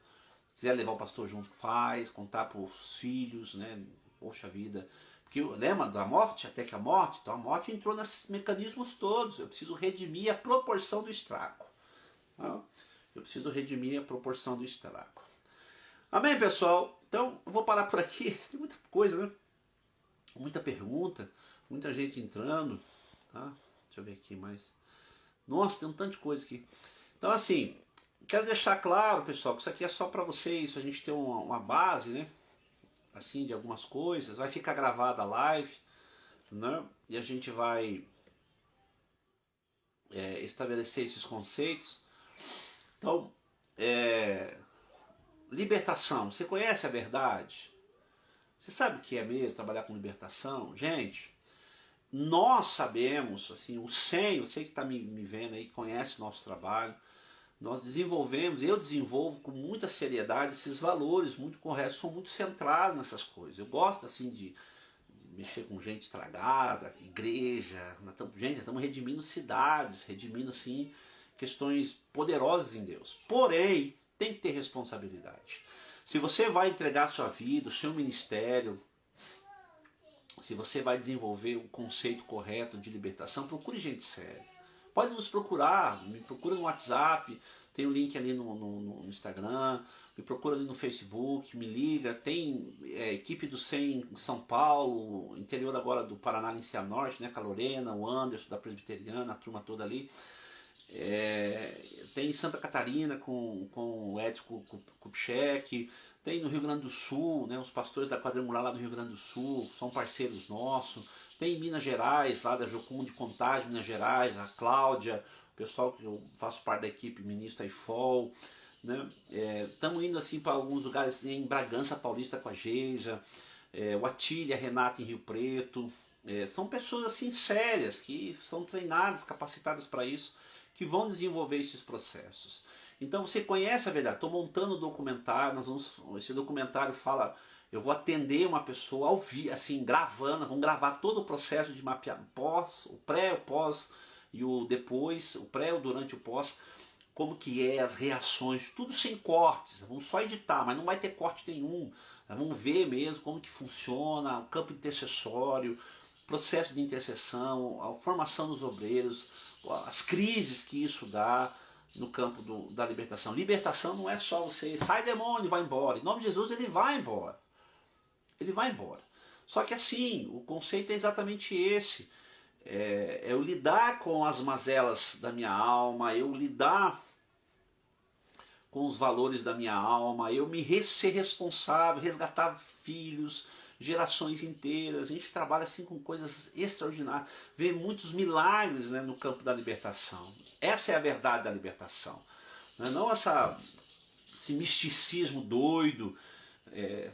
se quiser levar o pastor junto, faz. Contar para os filhos, né? Poxa vida. Porque lembra da morte, até que a morte? Então a morte entrou nesses mecanismos todos. Eu preciso redimir a proporção do estrago. Eu preciso redimir a proporção do estrago. Amém, pessoal? Então, eu vou parar por aqui. Tem muita coisa, né? Muita pergunta, muita gente entrando. Tá? Deixa eu ver aqui mais. Nossa, tem um tanto de coisa aqui. Então, assim, quero deixar claro, pessoal, que isso aqui é só para vocês, pra gente ter uma base, né? Assim, de algumas coisas. Vai ficar gravada a live, né? E a gente vai estabelecer esses conceitos. Então, libertação. Você conhece a verdade? Você sabe o que é mesmo trabalhar com libertação? Gente, nós sabemos, assim, o SEM, eu sei que está me vendo aí, conhece o nosso trabalho, nós desenvolvemos, eu desenvolvo com muita seriedade esses valores muito corretos, sou muito centrado nessas coisas. Eu gosto, assim, de mexer com gente estragada, igreja, gente, estamos redimindo cidades, redimindo, assim, questões poderosas em Deus. Porém, tem que ter responsabilidade. Se você vai entregar a sua vida, o seu ministério, se você vai desenvolver o conceito correto de libertação, procure gente séria. Pode nos procurar, me procura no WhatsApp, tem o link ali no Instagram, me procura ali no Facebook, me liga. Tem equipe do SEM em São Paulo, interior agora do Paraná, em Cianorte, né, com a Lorena, o Anderson da Presbiteriana, a turma toda ali. Tem em Santa Catarina com o Edson Kupchek, tem no Rio Grande do Sul, né, os pastores da Quadrangular lá do Rio Grande do Sul são parceiros nossos, tem em Minas Gerais, lá da Jocum de Contagem, Minas Gerais, a Cláudia, o pessoal que eu faço parte da equipe, ministro IFOL, né, estamos indo assim para alguns lugares, assim, em Bragança Paulista com a Geisa, o Atília, a Renata em Rio Preto, são pessoas assim sérias, que são treinadas, capacitadas para isso, que vão desenvolver esses processos. Então você conhece a verdade. Estou montando um documentário, esse documentário fala, eu vou atender uma pessoa ao vivo, assim, gravando, vamos gravar todo o processo de mapear o pré, o pós e o depois, o pré, o durante, o pós, como que é, as reações, tudo sem cortes, vamos só editar, mas não vai ter corte nenhum, vamos ver mesmo como que funciona, o campo intercessório, processo de intercessão, a formação dos obreiros, as crises que isso dá no campo da libertação. Libertação não é só você, sai demônio, vai embora. Em nome de Jesus ele vai embora. Ele vai embora. Só que assim, o conceito é exatamente esse. Eu lidar com as mazelas da minha alma, eu lidar com os valores da minha alma, eu ser responsável, resgatar filhos, gerações inteiras. A gente trabalha assim com coisas extraordinárias, vê muitos milagres, né, no campo da libertação. Essa é a verdade da libertação, não esse misticismo doido,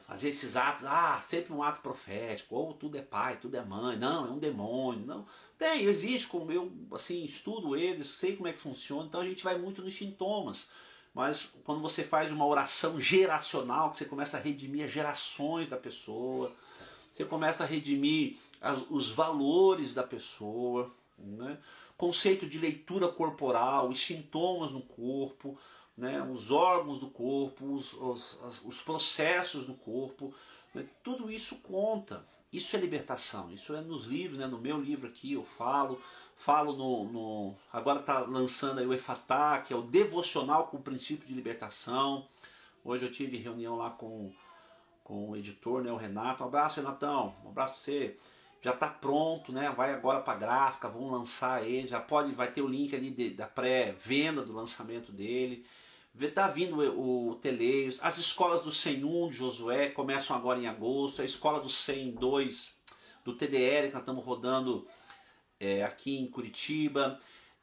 fazer esses atos, sempre um ato profético, ou tudo é pai, tudo é mãe, não, é um demônio, não. Existe, como eu assim, estudo eles, sei como é que funciona, então a gente vai muito nos sintomas. Mas quando você faz uma oração geracional, que você começa a redimir as gerações da pessoa, você começa a redimir os valores da pessoa, né? Conceito de leitura corporal, os sintomas no corpo, né? Os órgãos do corpo, os processos do corpo, né? Tudo isso conta. Isso é libertação, isso é nos livros, né? No meu livro aqui eu falo agora está lançando aí o Efatá, que é o devocional com o princípio de libertação. Hoje eu tive reunião lá com o editor, né, o Renato. Um abraço, Renatão, um abraço para você. já está pronto, né? Vai agora para a gráfica, vão lançar ele, vai ter o link ali da pré-venda do lançamento dele. Está vindo o Teleios, as escolas do 101 de Josué começam agora em agosto, a escola do 102 do TDL que nós estamos rodando aqui em Curitiba.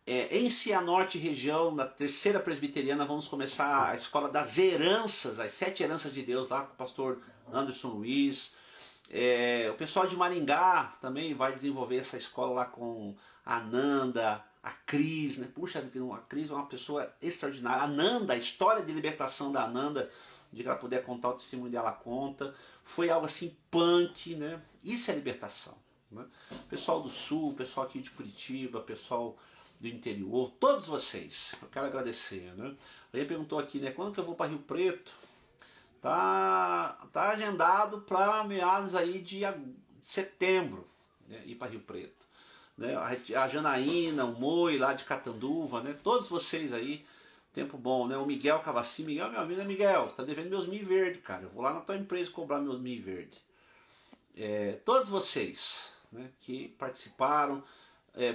Em Cianorte região, na terceira presbiteriana, vamos começar a escola das heranças, as 7 heranças de Deus, lá com o pastor Anderson Luiz. O pessoal de Maringá também vai desenvolver essa escola lá com a Ananda, a Cris, né? Puxa, a Cris é uma pessoa extraordinária. A Ananda, a história de libertação da Ananda, de que ela puder contar o testemunho dela, conta. Foi algo assim punk, né? Isso é libertação, né? Pessoal do Sul, pessoal aqui de Curitiba, pessoal do interior, todos vocês, eu quero agradecer, né? Ele perguntou aqui, né? Quando que eu vou para Rio Preto? Tá agendado para meados aí de setembro, né? Ir para Rio Preto, né? A Janaína, o Moi lá de Catanduva, né? Todos vocês aí, tempo bom, né? O Miguel Cavacci, Miguel, meu amigo, Miguel, tá devendo meus Mi Verde, cara. Eu vou lá na tua empresa cobrar meus Mi Verde. Todos vocês, né, que participaram,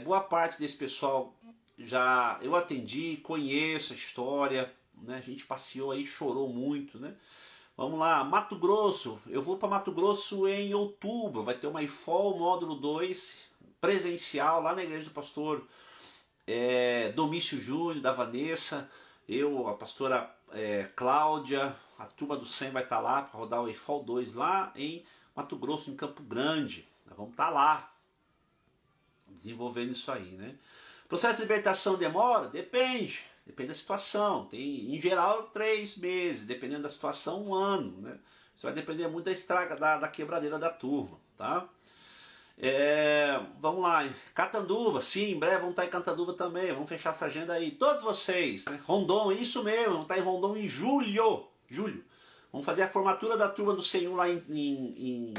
boa parte desse pessoal já eu atendi, conheço a história, né? A gente passeou aí, chorou muito, né? Vamos lá, Mato Grosso, eu vou para Mato Grosso em outubro, vai ter uma IFOL módulo 2 presencial lá na igreja do pastor Domício Júnior, da Vanessa, eu, a pastora Cláudia, a turma do 100 vai estar lá para rodar o IFOL 2 lá em Mato Grosso, em Campo Grande. Nós vamos estar lá desenvolvendo isso aí, né? Processo de libertação demora? Depende da situação. Tem, em geral, 3 meses, dependendo da situação, 1 ano, né? Isso vai depender muito da estraga, da quebradeira da turma, tá? Vamos lá, Catanduva, sim, em breve vamos estar em Catanduva também, vamos fechar essa agenda aí, todos vocês, né? Rondon, isso mesmo, vamos estar em Rondon em julho, vamos fazer a formatura da turma do 101 lá em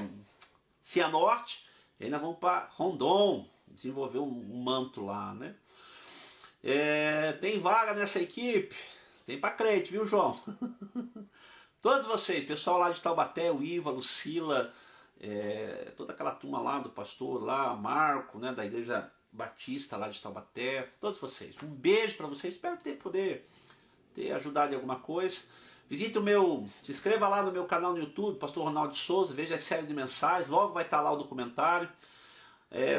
Cianorte, e aí nós vamos para Rondon, desenvolver um manto lá, né? Tem vaga nessa equipe? Tem para crente, viu, João? Todos vocês, pessoal lá de Taubaté, o Iva, a Lucila, toda aquela turma lá do pastor lá, Marco, né, da igreja batista lá de Taubaté, todos vocês. Um beijo para vocês, espero poder ter ajudado em alguma coisa. Visite se inscreva lá no meu canal no YouTube, Pastor Ronaldo de Souza, veja a série de mensagens, logo vai estar lá o documentário.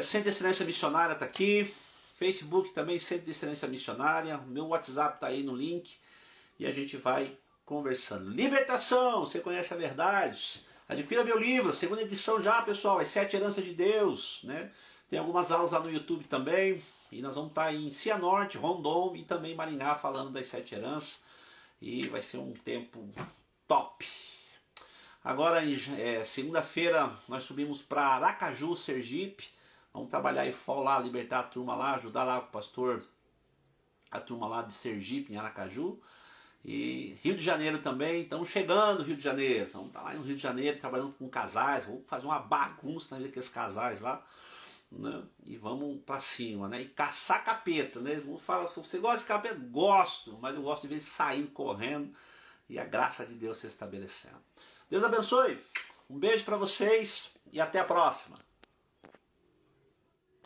Centro de Excelência Missionária está aqui, Facebook também, Centro de Excelência Missionária, meu WhatsApp está aí no link e a gente vai conversando. Libertação, você conhece a verdade? Adquira meu livro, segunda edição já, pessoal, as 7 heranças de Deus, né? Tem algumas aulas lá no YouTube também, e nós vamos estar em Cianorte, Rondon e também Maringá falando das 7 heranças, e vai ser um tempo top. Agora, segunda-feira, nós subimos para Aracaju, Sergipe, vamos trabalhar IFOL lá, libertar a turma lá, ajudar lá o pastor, a turma lá de Sergipe, em Aracaju. E Rio de Janeiro também, estamos chegando no Rio de Janeiro, estamos lá no Rio de Janeiro trabalhando com casais, vou fazer uma bagunça na vida daqueles casais lá, né? E vamos para cima, né? E caçar capeta, né? Vamos falar, você gosta de capeta? Gosto, mas eu gosto de ver ele saindo, correndo e a graça de Deus se estabelecendo. Deus abençoe, um beijo para vocês e até a próxima.